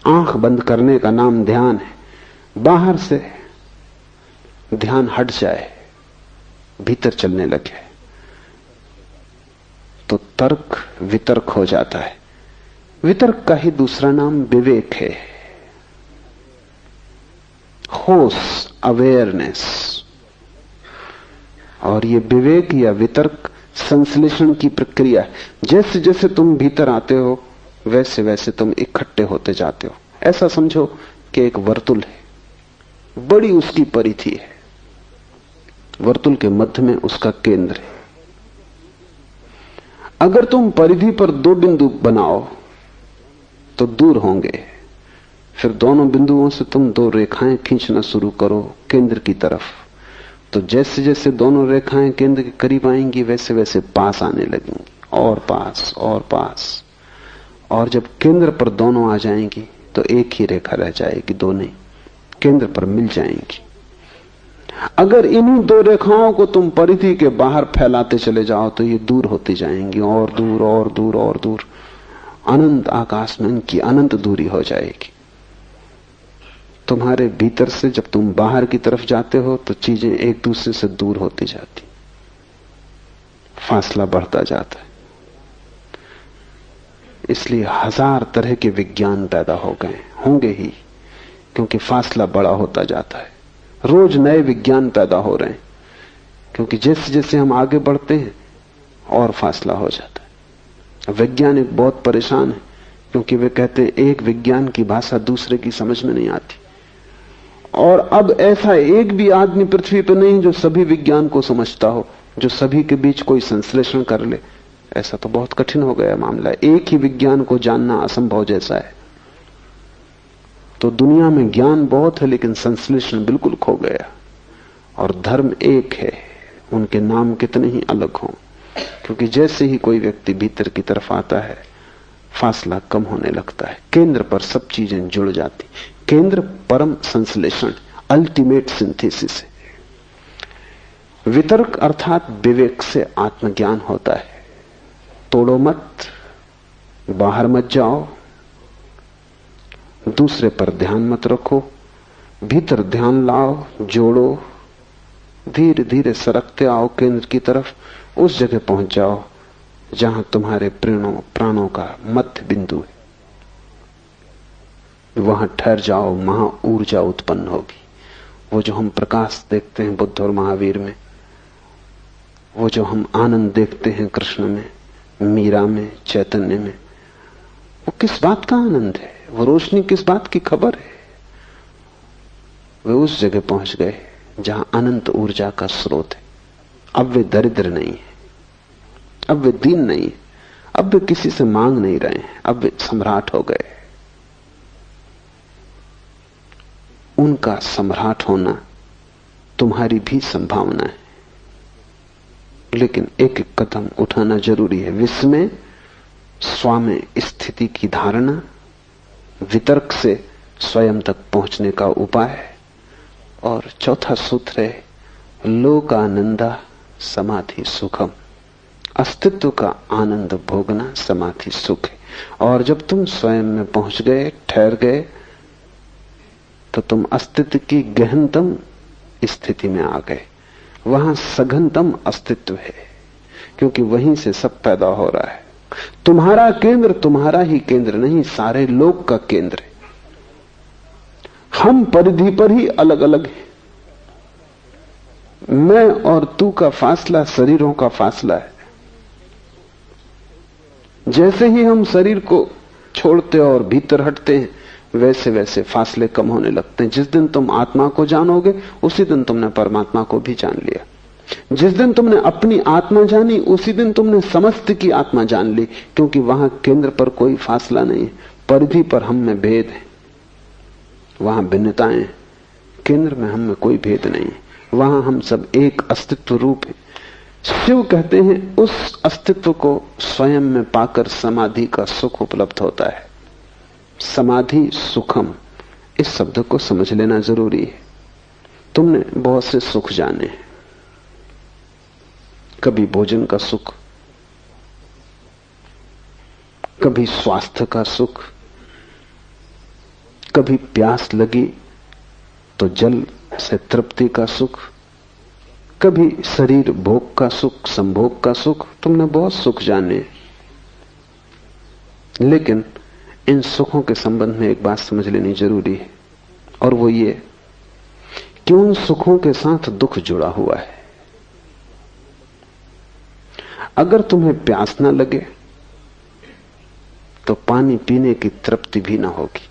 आंख बंद करने का नाम ध्यान है। बाहर से ध्यान हट जाए, भीतर चलने लगे तो तर्क वितर्क हो जाता है। वितर्क का ही दूसरा नाम विवेक है, होश, अवेयरनेस। और ये विवेक या वितर्क संश्लेषण की प्रक्रिया है। जैसे जैसे तुम भीतर आते हो वैसे वैसे तुम इकट्ठे होते जाते हो। ऐसा समझो कि एक वर्तुल है, बड़ी उसकी परिधि है, वर्तुल के मध्य में उसका केंद्र है। अगर तुम परिधि पर दो बिंदु बनाओ तो दूर होंगे, फिर दोनों बिंदुओं से तुम दो रेखाएं खींचना शुरू करो केंद्र की तरफ, तो जैसे जैसे दोनों रेखाएं केंद्र के करीब आएंगी वैसे वैसे पास आने लगेंगी, और पास और पास। और जब केंद्र पर दोनों आ जाएंगी तो एक ही रेखा रह जाएगी, दो नहीं, केंद्र पर मिल जाएंगी। अगर इन्हीं दो रेखाओं को तुम परिधि के बाहर फैलाते चले जाओ तो ये दूर होती जाएंगी, और दूर और दूर और दूर, अनंत आकाश में इनकी अनंत दूरी हो जाएगी। तुम्हारे भीतर से जब तुम बाहर की तरफ जाते हो तो चीजें एक दूसरे से दूर होती जाती, फासला बढ़ता जाता है। इसलिए हजार तरह के विज्ञान पैदा हो गए, होंगे ही, क्योंकि फासला बड़ा होता जाता है। रोज नए विज्ञान पैदा हो रहे हैं, क्योंकि जैसे जैसे हम आगे बढ़ते हैं और फासला हो जाता है। वैज्ञानिक बहुत परेशान है, क्योंकि वे कहते हैं एक विज्ञान की भाषा दूसरे की समझ में नहीं आती। और अब ऐसा एक भी आदमी पृथ्वी पर नहीं जो सभी विज्ञान को समझता हो, जो सभी के बीच कोई संश्लेषण कर ले। ऐसा तो बहुत कठिन हो गया मामला, एक ही विज्ञान को जानना असंभव जैसा है। तो दुनिया में ज्ञान बहुत है लेकिन संश्लेषण बिल्कुल खो गया। और धर्म एक है, उनके नाम कितने ही अलग हों, क्योंकि जैसे ही कोई व्यक्ति भीतर की तरफ आता है फासला कम होने लगता है, केंद्र पर सब चीजें जुड़ जाती। केंद्र परम संश्लेषण, अल्टीमेट सिंथेसिस है। वितर्क अर्थात विवेक से आत्मज्ञान होता है। तोड़ो मत, बाहर मत जाओ, दूसरे पर ध्यान मत रखो, भीतर ध्यान लाओ, जोड़ो, धीरे धीरे सरकते आओ केंद्र की तरफ। उस जगह पहुंच जाओ जहां तुम्हारे प्राणों का मध्य बिंदु है। वहां ठहर जाओ, वहां ऊर्जा उत्पन्न होगी। वो जो हम प्रकाश देखते हैं बुद्ध और महावीर में, वो जो हम आनंद देखते हैं कृष्ण में, मीरा में, चैतन्य में, वो किस बात का आनंद है? वो रोशनी किस बात की खबर है? वे उस जगह पहुंच गए जहां अनंत ऊर्जा का स्रोत है। अब वे दरिद्र नहीं है, अब वे दीन नहीं है, अब वे किसी से मांग नहीं रहे हैं, अब वे सम्राट हो गए। उनका सम्राट होना तुम्हारी भी संभावना है, लेकिन एक एक कदम उठाना जरूरी है। विस्मय, स्वामी स्थिति की धारणा, वितर्क से स्वयं तक पहुंचने का उपाय, और चौथा सूत्र है लोकानंदा समाधि सुखम। अस्तित्व का आनंद भोगना समाधि सुख है। और जब तुम स्वयं में पहुंच गए, ठहर गए, तो तुम अस्तित्व की गहनतम स्थिति में आ गए। वहां सघनतम अस्तित्व है, क्योंकि वहीं से सब पैदा हो रहा है। तुम्हारा केंद्र तुम्हारा ही केंद्र नहीं, सारे लोक का केंद्र है। हम परिधि पर ही अलग अलग हैं। मैं और तू का फासला शरीरों का फासला है। जैसे ही हम शरीर को छोड़ते और भीतर हटते हैं, वैसे वैसे फासले कम होने लगते हैं। जिस दिन तुम आत्मा को जानोगे, उसी दिन तुमने परमात्मा को भी जान लिया। जिस दिन तुमने अपनी आत्मा जानी, उसी दिन तुमने समस्त की आत्मा जान ली, क्योंकि वहां केंद्र पर कोई फासला नहीं है। परिधि पर हम में भेद है, वहां भिन्नताएं, केंद्र में हम में कोई भेद नहीं है। वहां हम सब एक अस्तित्व रूप है। शिव कहते हैं उस अस्तित्व को स्वयं में पाकर समाधि का सुख उपलब्ध होता है। समाधि सुखम, इस शब्द को समझ लेना जरूरी है। तुमने बहुत से सुख जाने हैं, कभी भोजन का सुख, कभी स्वास्थ्य का सुख, कभी प्यास लगी तो जल से तृप्ति का सुख, कभी शरीर भोग का सुख, संभोग का सुख। तुमने बहुत सुख जाने, लेकिन इन सुखों के संबंध में एक बात समझ लेनी जरूरी है, और वो ये कि उन सुखों के साथ दुख जुड़ा हुआ है। अगर तुम्हें प्यास ना लगे तो पानी पीने की तृप्ति भी ना होगी।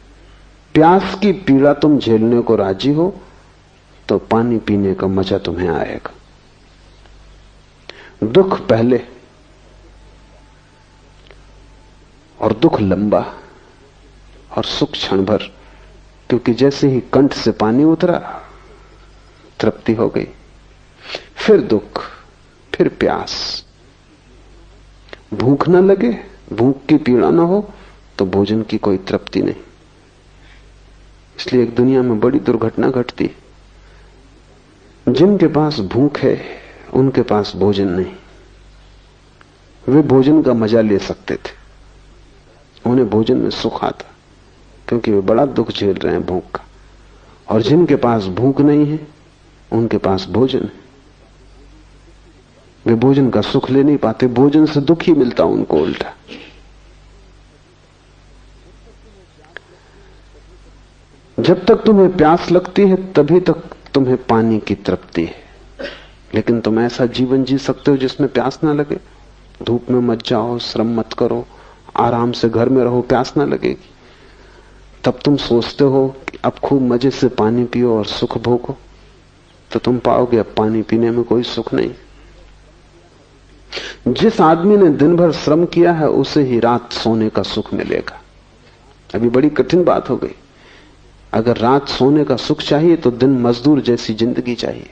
प्यास की पीड़ा तुम झेलने को राजी हो तो पानी पीने का मजा तुम्हें आएगा। दुख पहले और दुख लंबा और सुख क्षण भर, क्योंकि जैसे ही कंठ से पानी उतरा तृप्ति हो गई, फिर दुख, फिर प्यास। भूख न लगे, भूख की पीड़ा ना हो तो भोजन की कोई तृप्ति नहीं। इसलिए एक दुनिया में बड़ी दुर्घटना घटती, जिनके पास भूख है उनके पास भोजन नहीं। वे भोजन का मजा ले सकते थे, उन्हें भोजन में सुख आता, क्योंकि वे बड़ा दुख झेल रहे हैं भूख का। और जिनके पास भूख नहीं है उनके पास भोजन है, वे भोजन का सुख ले नहीं पाते, भोजन से दुख ही मिलता उनको उल्टा। जब तक तुम्हें प्यास लगती है तभी तक तुम्हें पानी की तृप्ति है, लेकिन तुम ऐसा जीवन जी सकते हो जिसमें प्यास ना लगे। धूप में मत जाओ, श्रम मत करो, आराम से घर में रहो, प्यास ना लगेगी। तब तुम सोचते हो कि अब खूब मजे से पानी पियो और सुख भोगो, तो तुम पाओगे अब पानी पीने में कोई सुख नहीं। जिस आदमी ने दिन भर श्रम किया है उसे ही रात सोने का सुख मिलेगा। अभी बड़ी कठिन बात हो गई। अगर रात सोने का सुख चाहिए तो दिन मजदूर जैसी जिंदगी चाहिए।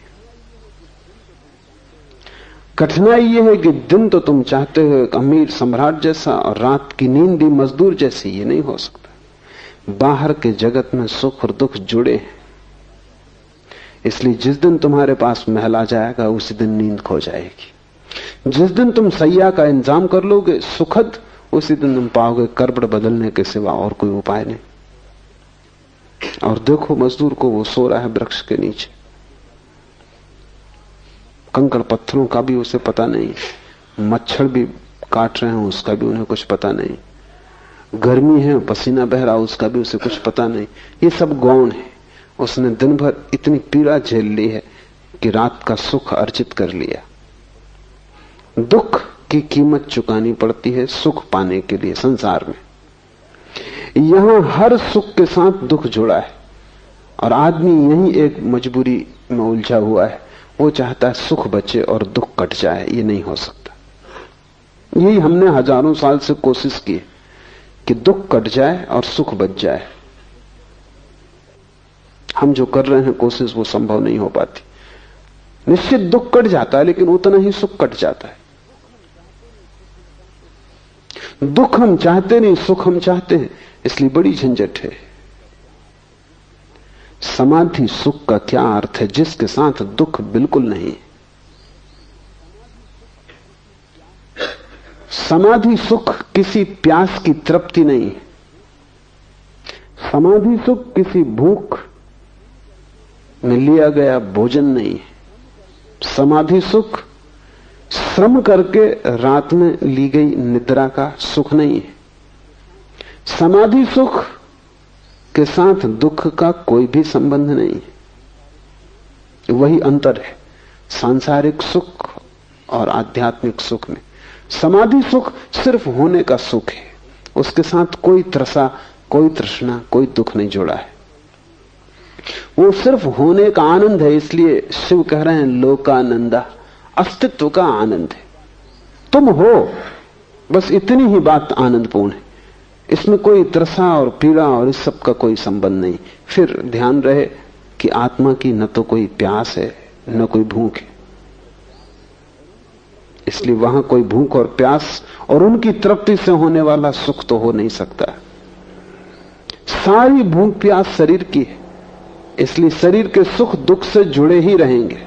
कठिनाई यह है कि दिन तो तुम चाहते हो एक अमीर सम्राट जैसा, और रात की नींद भी मजदूर जैसी। ये नहीं हो सकता। बाहर के जगत में सुख और दुख जुड़े हैं, इसलिए जिस दिन तुम्हारे पास महल आ जाएगा उसी दिन नींद खो जाएगी। जिस दिन तुम सैया का इंतजाम कर लोगे सुखद, उसी दिन तुम पाओगे करबड़ बदलने के सिवा और कोई उपाय नहीं। और देखो मजदूर को, वो सो रहा है वृक्ष के नीचे, कंकड़ पत्थरों का भी उसे पता नहीं, मच्छर भी काट रहे हैं उसका भी उन्हें कुछ पता नहीं, गर्मी है पसीना बह रहा उसका भी उसे कुछ पता नहीं। ये सब गौण है। उसने दिन भर इतनी पीड़ा झेल ली है कि रात का सुख अर्जित कर लिया। दुख की कीमत चुकानी पड़ती है सुख पाने के लिए संसार में। यहां हर सुख के साथ दुख जुड़ा है, और आदमी यही एक मजबूरी में उलझा हुआ है। वो चाहता है सुख बचे और दुख कट जाए। ये नहीं हो सकता। यही हमने हजारों साल से कोशिश की कि दुख कट जाए और सुख बच जाए। हम जो कर रहे हैं कोशिश, वो संभव नहीं हो पाती। निश्चित दुख कट जाता है, लेकिन उतना ही सुख कट जाता है। दुख हम चाहते नहीं, सुख हम चाहते हैं, इसलिए बड़ी झंझट है। समाधि सुख का क्या अर्थ है जिसके साथ दुख बिल्कुल नहीं। समाधि सुख किसी प्यास की तृप्ति नहीं। समाधि सुख किसी भूख में लिया गया भोजन नहीं। समाधि सुख श्रम करके रात में ली गई निद्रा का सुख नहीं है। समाधि सुख के साथ दुख का कोई भी संबंध नहीं है। वही अंतर है सांसारिक सुख और आध्यात्मिक सुख में। समाधि सुख सिर्फ होने का सुख है, उसके साथ कोई त्रसा, कोई तृष्णा, कोई दुख नहीं जुड़ा है। वो सिर्फ होने का आनंद है। इसलिए शिव कह रहे हैं लोकानंदा, अस्तित्व का आनंद है। तुम हो, बस इतनी ही बात आनंदपूर्ण है। इसमें कोई त्रसा और पीड़ा और इस सब का कोई संबंध नहीं। फिर ध्यान रहे कि आत्मा की न तो कोई प्यास है न कोई भूख है। इसलिए वहां कोई भूख और प्यास और उनकी तृप्ति से होने वाला सुख तो हो नहीं सकता। सारी भूख प्यास शरीर की है, इसलिए शरीर के सुख दुख से जुड़े ही रहेंगे।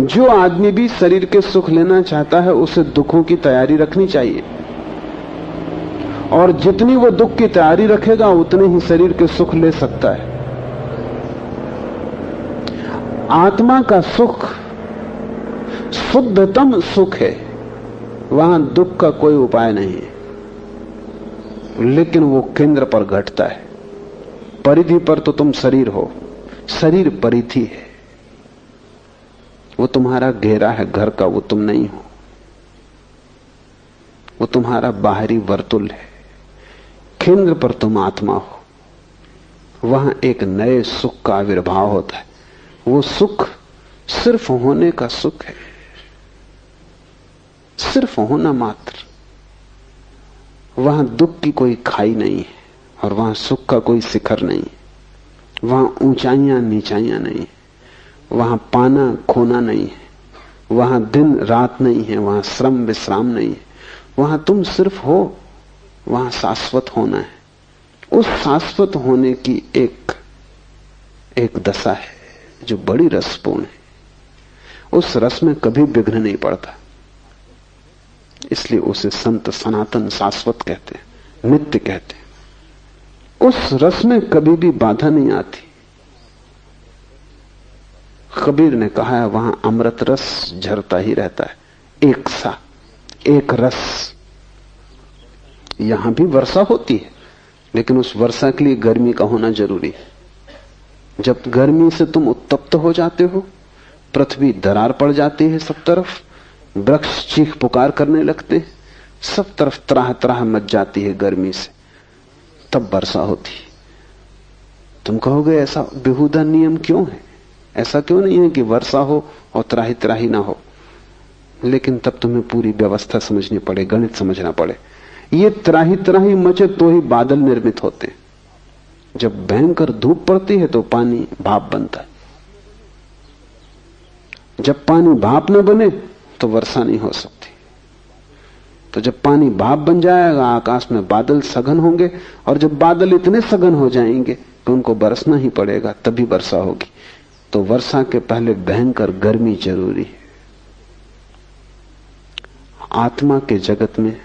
जो आदमी भी शरीर के सुख लेना चाहता है उसे दुखों की तैयारी रखनी चाहिए, और जितनी वो दुख की तैयारी रखेगा उतने ही शरीर के सुख ले सकता है। आत्मा का सुख शुद्धतम सुख है, वहां दुख का कोई उपाय नहीं है, लेकिन वो केंद्र पर घटता है। परिधि पर तो तुम शरीर हो, शरीर परिधि है, वो तुम्हारा घेरा है घर का, वो तुम नहीं हो। वो तुम्हारा बाहरी वर्तुल है, केंद्र पर तुम आत्मा हो। वहां एक नए सुख का आविर्भाव होता है। वो सुख सिर्फ होने का सुख है, सिर्फ होना मात्र। वहां दुख की कोई खाई नहीं है और वहां सुख का कोई शिखर नहीं है। वहां ऊंचाइयां नीचाइयां नहीं है, वहां पाना खोना नहीं है, वहां दिन रात नहीं है, वहां श्रम विश्राम नहीं है। वहां तुम सिर्फ हो, वहां शाश्वत होना है। उस शाश्वत होने की एक दशा है जो बड़ी रसपूर्ण है। उस रस में कभी विघ्न नहीं पड़ता, इसलिए उसे संत सनातन शाश्वत कहते हैं, नित्य कहते हैं। उस रस में कभी भी बाधा नहीं आती। कबीर ने कहा है वहां अमृत रस झरता ही रहता है, एक सा एक रस। यहां भी वर्षा होती है, लेकिन उस वर्षा के लिए गर्मी का होना जरूरी है। जब गर्मी से तुम उत्तप्त हो जाते हो, पृथ्वी दरार पड़ जाती है, सब तरफ वृक्ष चीख पुकार करने लगते हैं, सब तरफ त्राह त्राह मच जाती है गर्मी से, तब वर्षा होती। तुम कहोगे ऐसा बेहुदा नियम क्यों है? ऐसा क्यों नहीं है कि वर्षा हो और त्राही त्राही ना हो? लेकिन तब तुम्हें पूरी व्यवस्था समझनी पड़े, गणित समझना पड़े। ये त्राही त्राही मचे तो ही बादल निर्मित होते हैं। जब भयंकर धूप पड़ती है तो पानी भाप बनता है। जब पानी भाप न बने तो वर्षा नहीं हो सकती। तो जब पानी भाप बन जाएगा, आकाश में बादल सघन होंगे, और जब बादल इतने सघन हो जाएंगे कि उनको बरसना ही पड़ेगा, तभी वर्षा होगी। तो वर्षा के पहले भयंकर गर्मी जरूरी है। आत्मा के जगत में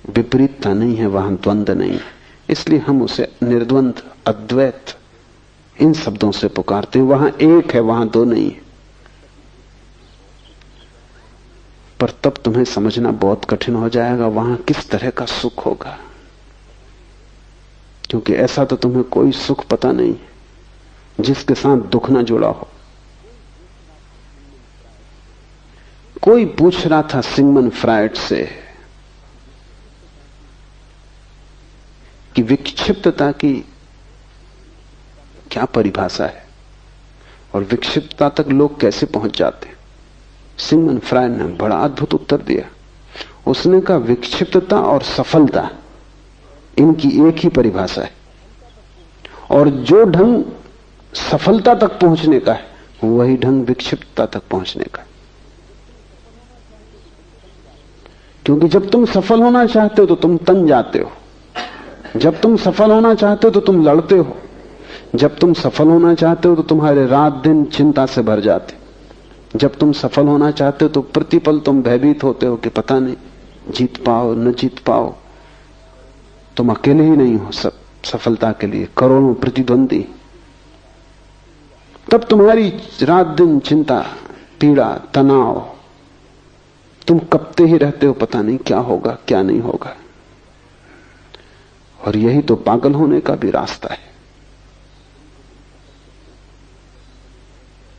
विपरीतता नहीं है, वहां द्वंद्व नहीं है। इसलिए हम उसे निर्द्वंद, अद्वैत इन शब्दों से पुकारते हैं। वहां एक है, वहां दो नहीं है। पर तब तुम्हें समझना बहुत कठिन हो जाएगा वहां किस तरह का सुख होगा, क्योंकि ऐसा तो तुम्हें कोई सुख पता नहीं है जिसके साथ दुख ना जुड़ा हो। कोई पूछ रहा था सिगमंड फ्रायड से कि विक्षिप्तता की क्या परिभाषा है और विक्षिप्तता तक लोग कैसे पहुंच जाते हैं। सिगमंड फ्रायड ने बड़ा अद्भुत उत्तर दिया। उसने कहा विक्षिप्तता और सफलता इनकी एक ही परिभाषा है, और जो ढंग सफलता तक पहुंचने का है वही ढंग विक्षिप्तता तक पहुंचने का है। क्योंकि जब तुम सफल होना चाहते हो तो तुम तन जाते हो, जब तुम सफल होना चाहते हो तो तुम लड़ते हो, जब तुम सफल होना चाहते हो तो तुम्हारे रात दिन चिंता से भर जाते, जब तुम सफल होना चाहते हो तो प्रतिपल तुम भयभीत होते हो कि पता नहीं जीत पाओ न जीत पाओ। तुम अकेले ही नहीं हो, सब सफलता के लिए करोड़ों प्रतिद्वंदी। तब तुम्हारी रात दिन चिंता, पीड़ा, तनाव, तुम कपते ही रहते हो, पता नहीं क्या होगा क्या नहीं होगा। और यही तो पागल होने का भी रास्ता है।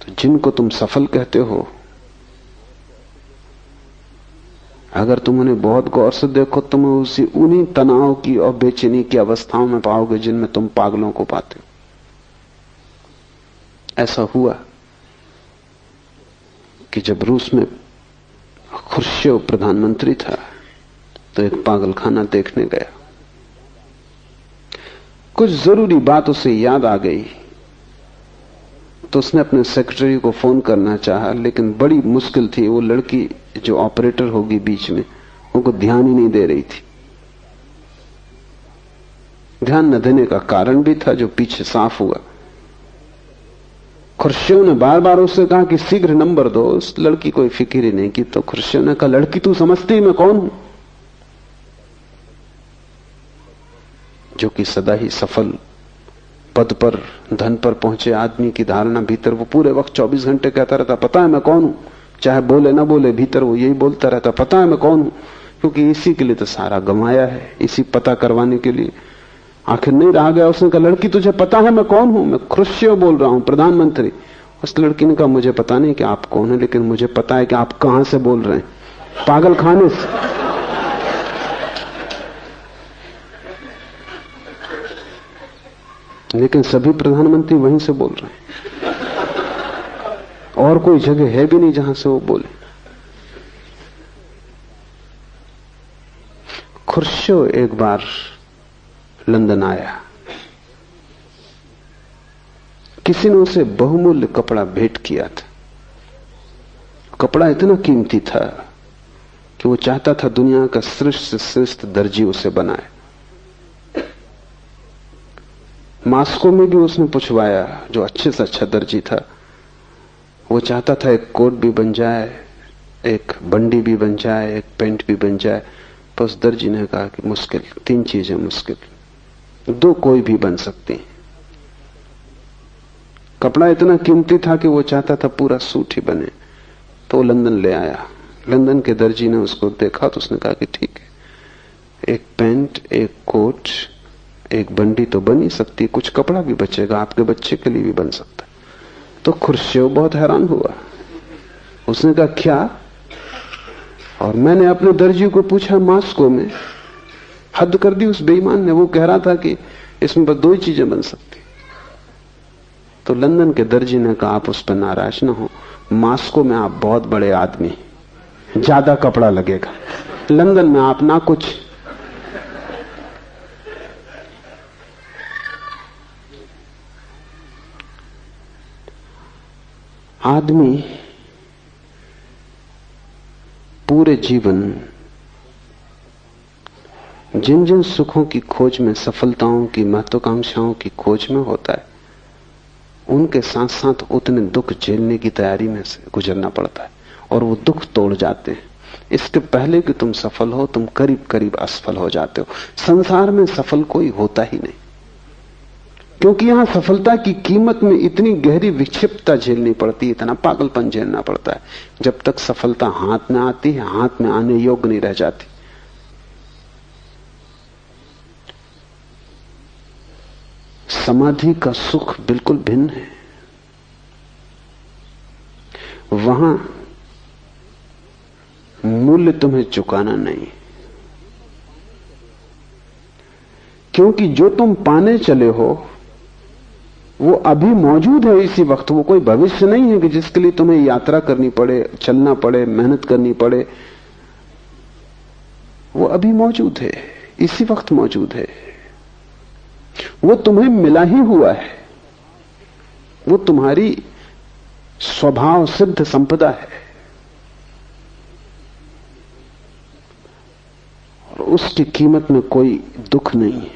तो जिनको तुम सफल कहते हो, अगर तुम उन्हें बहुत गौर से देखो, तुम उन्हीं तनाव की और बेचैनी की अवस्थाओं में पाओगे जिनमें तुम पागलों को पाते हो। ऐसा हुआ कि जब रूस में खुर्शीव प्रधानमंत्री था तो एक पागलखाना देखने गया। कुछ जरूरी बात उसे याद आ गई तो उसने अपने सेक्रेटरी को फोन करना चाहा, लेकिन बड़ी मुश्किल थी। वो लड़की जो ऑपरेटर होगी बीच में, उनको ध्यान ही नहीं दे रही थी। ध्यान न देने का कारण भी था जो पीछे साफ हुआ। खुर्शीव ने बार बार उससे कहा कि शीघ्र नंबर दो। उस लड़की कोई फिक्र ही नहीं की। तो खुर्शीव ने कहा, लड़की तू समझती मैं कौन हूं? जो कि सदा ही सफल पद पर, धन पर पहुंचे आदमी की धारणा भीतर वो पूरे वक्त 24 घंटे कहता रहता, पता है मैं कौन हूं। चाहे बोले ना बोले, भीतर वो यही बोलता रहता, पता है मैं कौन हूं। क्योंकि इसी के लिए तो सारा गंवाया है, इसी पता करवाने के लिए। आखिर नहीं रहा गया। उसने कहा, लड़की तुझे पता है मैं कौन हूं? मैं खुर्शीव बोल रहा हूं, प्रधानमंत्री। उस लड़की ने कहा, मुझे पता नहीं कि आप कौन है, लेकिन मुझे पता है कि आप कहां से बोल रहे हैं, पागल खाने से। लेकिन सभी प्रधानमंत्री वहीं से बोल रहे हैं, और कोई जगह है भी नहीं जहां से वो बोले। खुर्शीव एक बार लंदन आया। किसी ने उसे बहुमूल्य कपड़ा भेंट किया था। कपड़ा इतना कीमती था कि वो चाहता था दुनिया का श्रेष्ठ से श्रेष्ठ दर्जी उसे बनाए। मास्को में भी उसने पूछवाया, जो अच्छे से अच्छा दर्जी था। वो चाहता था एक कोट भी बन जाए, एक बंडी भी बन जाए, एक पैंट भी बन जाए। पर उस दर्जी ने कहा कि मुश्किल, 3 चीजें मुश्किल, 2 कोई भी बन सकती। कपड़ा इतना कीमती था कि वो चाहता था पूरा सूट ही बने। तो वो लंदन ले आया। लंदन के दर्जी ने उसको देखा तो उसने कहा कि ठीक है, एक पैंट, एक कोट, एक बंडी तो बन ही सकती, कुछ कपड़ा भी बचेगा, आपके बच्चे के लिए भी बन सकता। तो खुर्शीव बहुत हैरान हुआ। उसने कहा, क्या? और मैंने अपने दर्जी को पूछा मास्को में। हद कर दी उस बेईमान ने। वो कह रहा था कि इसमें बस 2 ही चीजें बन सकती। तो लंदन के दर्जी ने कहा, आप उस पर नाराज ना हो, मास्को में आप बहुत बड़े आदमी, ज्यादा कपड़ा लगेगा, लंदन में आप ना कुछ। आदमी पूरे जीवन जिन जिन सुखों की खोज में, सफलताओं की, महत्वाकांक्षाओं की खोज में होता है, उनके साथ साथ उतने दुख झेलने की तैयारी में से गुजरना पड़ता है, और वो दुख तोड़ जाते हैं। इसके पहले कि तुम सफल हो, तुम करीब करीब असफल हो जाते हो। संसार में सफल कोई होता ही नहीं, क्योंकि यहां सफलता की कीमत में इतनी गहरी विक्षिप्तता झेलनी पड़ती है, इतना पागलपन झेलना पड़ता है। जब तक सफलता हाथ में आती है, हाथ में आने योग्य नहीं रह जाती। समाधि का सुख बिल्कुल भिन्न है। वहां मूल्य तुम्हें चुकाना नहीं, क्योंकि जो तुम पाने चले हो वो अभी मौजूद है इसी वक्त। वो कोई भविष्य नहीं है कि जिसके लिए तुम्हें यात्रा करनी पड़े, चलना पड़े, मेहनत करनी पड़े। वो अभी मौजूद है, इसी वक्त मौजूद है। वो तुम्हें मिला ही हुआ है, वो तुम्हारी स्वभाव सिद्ध संपदा है, और उसकी कीमत में कोई दुख नहीं है।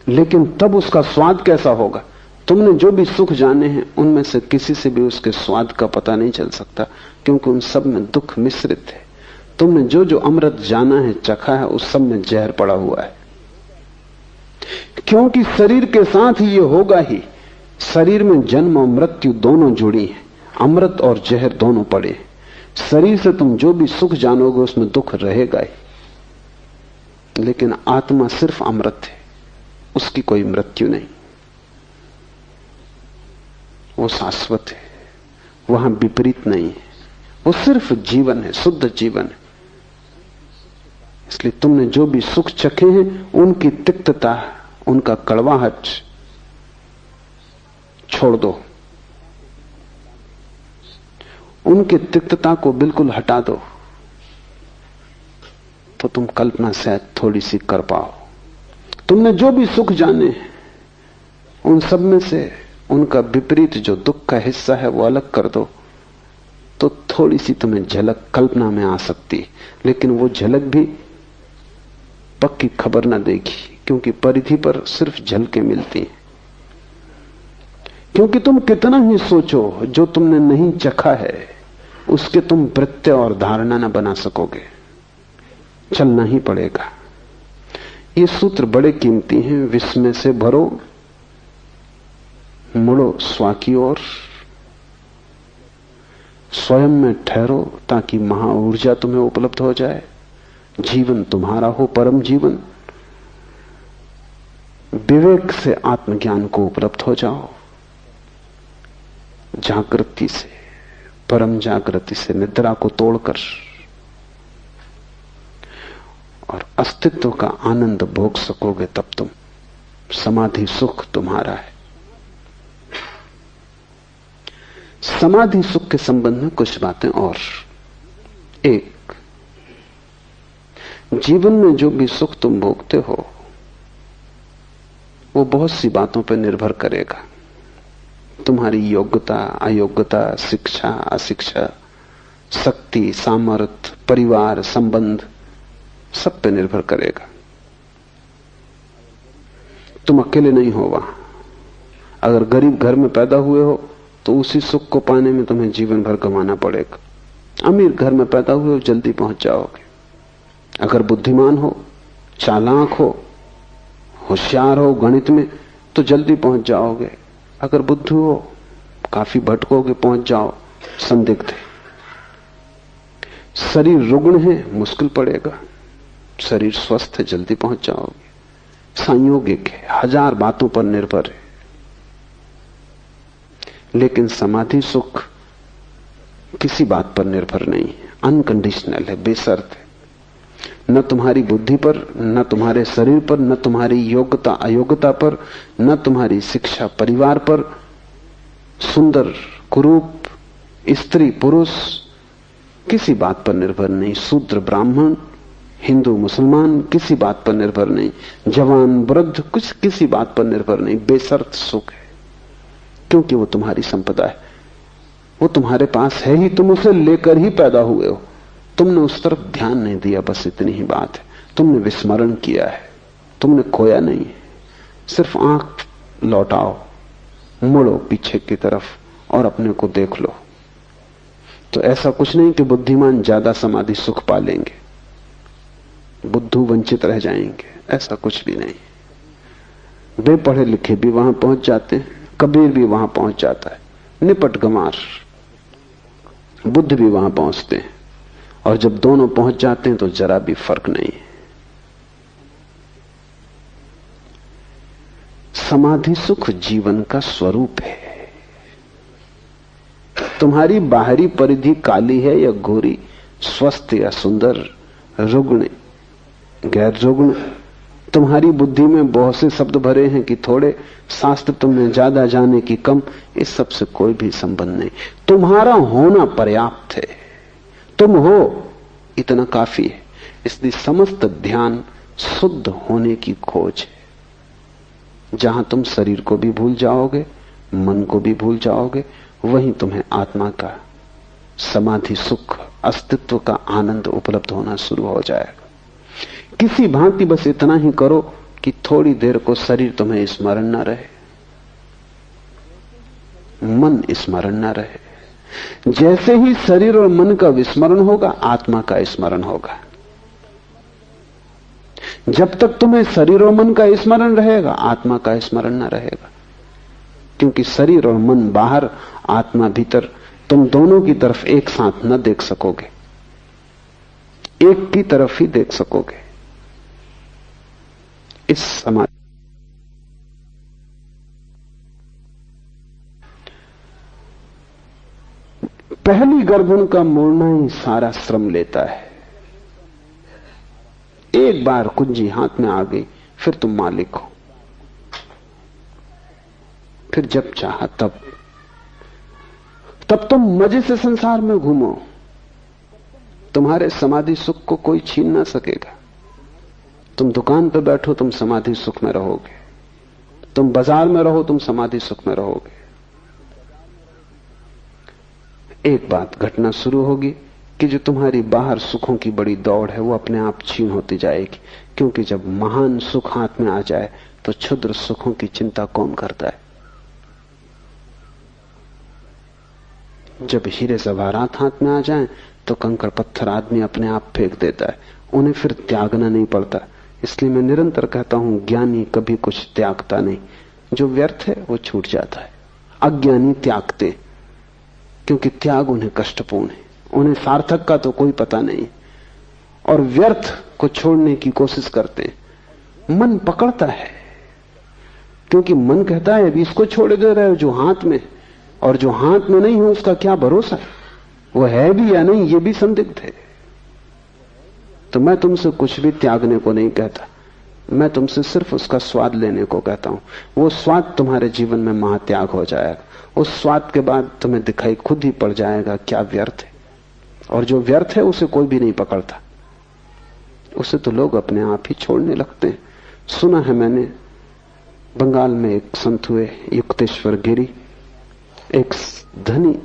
लेकिन तब उसका स्वाद कैसा होगा? तुमने जो भी सुख जाने हैं उनमें से किसी से भी उसके स्वाद का पता नहीं चल सकता, क्योंकि उन सब में दुख मिश्रित है। तुमने जो जो अमृत जाना है, चखा है, उस सब में जहर पड़ा हुआ है। क्योंकि शरीर के साथ ही ये होगा ही। शरीर में जन्म और मृत्यु दोनों जुड़ी हैं, अमृत और जहर दोनों पड़े हैं। शरीर से तुम जो भी सुख जानोगे उसमें दुख रहेगा ही। लेकिन आत्मा सिर्फ अमृत है, उसकी कोई मृत्यु नहीं, वो शाश्वत है, वहां विपरीत नहीं है, वो सिर्फ जीवन है, शुद्ध जीवन है। इसलिए तुमने जो भी सुख चखे हैं उनकी तिक्तता, उनका कड़वाहट छोड़ दो, उनकी तिक्तता को बिल्कुल हटा दो, तो तुम कल्पना शायद थोड़ी सी कर पाओ। तुमने जो भी सुख जाने उन सब में से उनका विपरीत जो दुख का हिस्सा है वो अलग कर दो, तो थोड़ी सी तुम्हें झलक कल्पना में आ सकती है। लेकिन वो झलक भी पक्की खबर ना देगी, क्योंकि परिधि पर सिर्फ झलकें मिलती हैं। क्योंकि तुम कितना ही सोचो, जो तुमने नहीं चखा है उसके तुम प्रत्यय और धारणा ना बना सकोगे, चलना ही पड़ेगा। ये सूत्र बड़े कीमती हैं। विस्मय से भरो, मुड़ो स्वा की ओर, स्वयं में ठहरो ताकि महा ऊर्जा तुम्हें उपलब्ध हो जाए, जीवन तुम्हारा हो परम जीवन। विवेक से आत्मज्ञान को उपलब्ध हो जाओ, जागृति से, परम जागृति से, निद्रा को तोड़कर, और अस्तित्व का आनंद भोग सकोगे। तब तुम समाधि सुख तुम्हारा है। समाधि सुख के संबंध में कुछ बातें और। एक, जीवन में जो भी सुख तुम भोगते हो वो बहुत सी बातों पर निर्भर करेगा। तुम्हारी योग्यता, अयोग्यता, शिक्षा, अशिक्षा, शक्ति, सामर्थ्य, परिवार, संबंध, सब पे निर्भर करेगा। तुम अकेले नहीं हो वहां। अगर गरीब घर में पैदा हुए हो तो उसी सुख को पाने में तुम्हें जीवन भर गंवाना पड़ेगा। अमीर घर में पैदा हुए हो, जल्दी पहुंच जाओगे। अगर बुद्धिमान हो, चालाक हो, होशियार हो गणित में, तो जल्दी पहुंच जाओगे। अगर बुद्धू हो, काफी भटकोगे, पहुंच जाओ, संदिग्ध है। शरीर रुग्ण है, मुश्किल पड़ेगा। शरीर स्वस्थ है, जल्दी पहुंच जाओगे। संयोगिक है, हजार बातों पर निर्भर है। लेकिन समाधि सुख किसी बात पर निर्भर नहीं है, अनकंडीशनल है, बेशर्त है। न तुम्हारी बुद्धि पर, न तुम्हारे शरीर पर, न तुम्हारी योग्यता अयोग्यता पर, न तुम्हारी शिक्षा परिवार पर, सुंदर कुरूप, स्त्री पुरुष, किसी बात पर निर्भर नहीं। शूद्र ब्राह्मण, हिंदू मुसलमान, किसी बात पर निर्भर नहीं। जवान वृद्ध, कुछ किसी बात पर निर्भर नहीं। बेशर्त सुख है, क्योंकि वो तुम्हारी संपदा है, वो तुम्हारे पास है ही, तुम उसे लेकर ही पैदा हुए हो। तुमने उस तरफ ध्यान नहीं दिया, बस इतनी ही बात है। तुमने विस्मरण किया है, तुमने खोया नहीं है। सिर्फ आंख लौटाओ, मुड़ो पीछे की तरफ और अपने को देख लो। तो ऐसा कुछ नहीं कि बुद्धिमान ज्यादा समाधि सुख पा लेंगे, बुद्धू वंचित रह जाएंगे, ऐसा कुछ भी नहीं। बेपढ़े लिखे भी वहां पहुंच जाते हैं, कबीर भी वहां पहुंच जाता है, निपट गंवार बुद्ध भी वहां पहुंचते हैं। और जब दोनों पहुंच जाते हैं तो जरा भी फर्क नहीं है। समाधि सुख जीवन का स्वरूप है। तुम्हारी बाहरी परिधि काली है या गोरी, स्वस्थ या सुंदर, रुग्ण गैर रुग्ण, तुम्हारी बुद्धि में बहुत से शब्द भरे हैं कि थोड़े, शास्त्र तुमने ज्यादा जाने की कम, इस सब से कोई भी संबंध नहीं। तुम्हारा होना पर्याप्त है, तुम हो इतना काफी है। इसलिए समस्त ध्यान शुद्ध होने की खोज है। जहां तुम शरीर को भी भूल जाओगे, मन को भी भूल जाओगे, वहीं तुम्हें आत्मा का समाधि सुख, अस्तित्व का आनंद उपलब्ध होना शुरू हो जाएगा। किसी भांति बस इतना ही करो कि थोड़ी देर को शरीर तुम्हें स्मरण न रहे, मन स्मरण न रहे। जैसे ही शरीर और मन का विस्मरण होगा, आत्मा का स्मरण होगा। जब तक तुम्हें शरीर और मन का स्मरण रहेगा, आत्मा का स्मरण न रहेगा। क्योंकि शरीर और मन बाहर, आत्मा भीतर, तुम दोनों की तरफ एक साथ न देख सकोगे, एक की तरफ ही देख सकोगे। इस समाधि पहली गर्दन का मोड़ना ही सारा श्रम लेता है। एक बार कुंजी हाथ में आ गई, फिर तुम मालिक हो। फिर जब चाहा तब तुम मजे से संसार में घूमो। तुम्हारे समाधि सुख को कोई छीन ना सकेगा। तुम दुकान पर बैठो, तुम समाधि सुख में रहोगे। तुम बाजार में रहो, तुम समाधि सुख में रहोगे। एक बात घटना शुरू होगी कि जो तुम्हारी बाहर सुखों की बड़ी दौड़ है वो अपने आप छीन होती जाएगी, क्योंकि जब महान सुख हाथ में आ जाए तो क्षुद्र सुखों की चिंता कौन करता है। जब हीरे जवाहरात हाथ में आ जाएं तो कंकड़ पत्थर आदमी अपने आप फेंक देता है, उन्हें फिर त्यागना नहीं पड़ता। इसलिए मैं निरंतर कहता हूं, ज्ञानी कभी कुछ त्यागता नहीं। जो व्यर्थ है वो छूट जाता है। अज्ञानी त्यागते, क्योंकि त्याग उन्हें कष्टपूर्ण है, उन्हें सार्थक का तो कोई पता नहीं, और व्यर्थ को छोड़ने की कोशिश करते हैं। मन पकड़ता है, क्योंकि मन कहता है अभी इसको छोड़ दे रहे हो जो हाथ में, और जो हाथ में नहीं हो उसका क्या भरोसा, वो है भी या नहीं ये भी संदिग्ध है। तो मैं तुमसे कुछ भी त्यागने को नहीं कहता, मैं तुमसे सिर्फ उसका स्वाद लेने को कहता हूं। वो स्वाद तुम्हारे जीवन में महात्याग हो जाएगा। उस स्वाद के बाद तुम्हें दिखाई खुद ही पड़ जाएगा क्या व्यर्थ है, और जो व्यर्थ है उसे कोई भी नहीं पकड़ता, उसे तो लोग अपने आप ही छोड़ने लगते हैं। सुना है मैंने, बंगाल में एक संत हुए युक्तेश्वर गिरी, एक धनी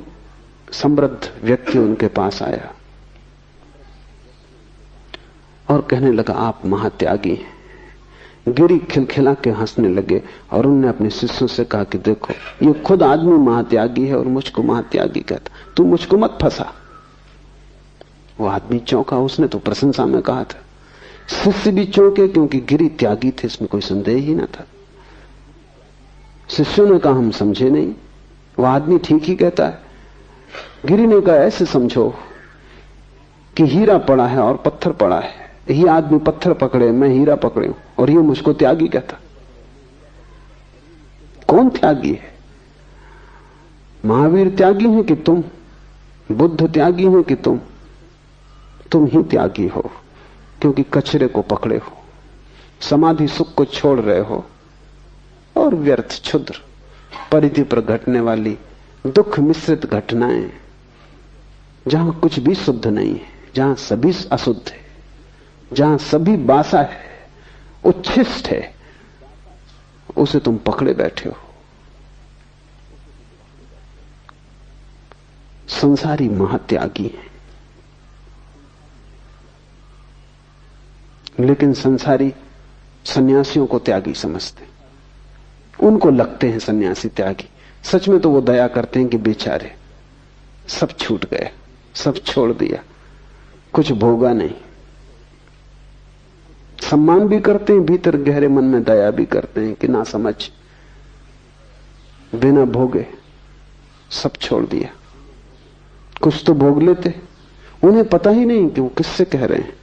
समृद्ध व्यक्ति उनके पास आया और कहने लगा आप महात्यागी हैं। गिरी खिलखिला के हंसने लगे और उन्होंने अपने शिष्यों से कहा कि देखो ये खुद आदमी महात्यागी है और मुझको महात्यागी कहता, तू मुझको मत फंसा। वो आदमी चौंका, उसने तो प्रशंसा में कहा था। शिष्य भी चौंके, क्योंकि गिरी त्यागी थे, इसमें कोई संदेह ही ना था। शिष्यों ने कहा हम समझे नहीं, वो आदमी ठीक ही कहता है। गिरी ने कहा ऐसे समझो कि हीरा पड़ा है और पत्थर पड़ा है, ये आदमी पत्थर पकड़े, मैं हीरा पकड़े हूं, और ये मुझको त्यागी कहता। कौन त्यागी है? महावीर त्यागी है कि तुम? बुद्ध त्यागी है कि तुम? तुम ही त्यागी हो, क्योंकि कचरे को पकड़े हो, समाधि सुख को छोड़ रहे हो, और व्यर्थ क्षुद्र परिधि पर घटने वाली दुख मिश्रित घटनाएं, जहां कुछ भी शुद्ध नहीं है, जहां सभी अशुद्ध है, जहां सभी बासा है, उच्छिष्ट है, उसे तुम पकड़े बैठे हो। संसारी महात्यागी है, लेकिन संसारी सन्यासियों को त्यागी समझते, उनको लगते हैं सन्यासी त्यागी। सच में तो वो दया करते हैं कि बेचारे सब छूट गए, सब छोड़ दिया, कुछ भोगा नहीं। सम्मान भी करते हैं, भीतर गहरे मन में दया भी करते हैं कि ना समझ, बिना भोगे सब छोड़ दिया। कुछ तो भोग लेते, उन्हें पता ही नहीं कि वो किससे कह रहे हैं।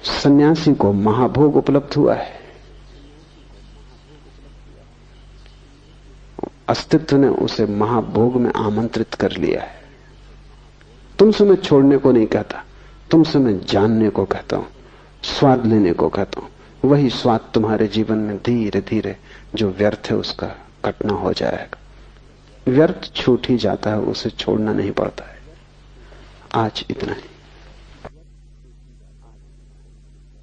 सन्यासी को महाभोग उपलब्ध हुआ है, अस्तित्व ने उसे महाभोग में आमंत्रित कर लिया है। तुमसे मैं छोड़ने को नहीं कहता, तुमसे मैं जानने को कहता हूं, स्वाद लेने को कहता हूं। वही स्वाद तुम्हारे जीवन में धीरे धीरे जो व्यर्थ है उसका कटना हो जाएगा। व्यर्थ छूट ही जाता है, उसे छोड़ना नहीं पड़ता है। आज इतना ही।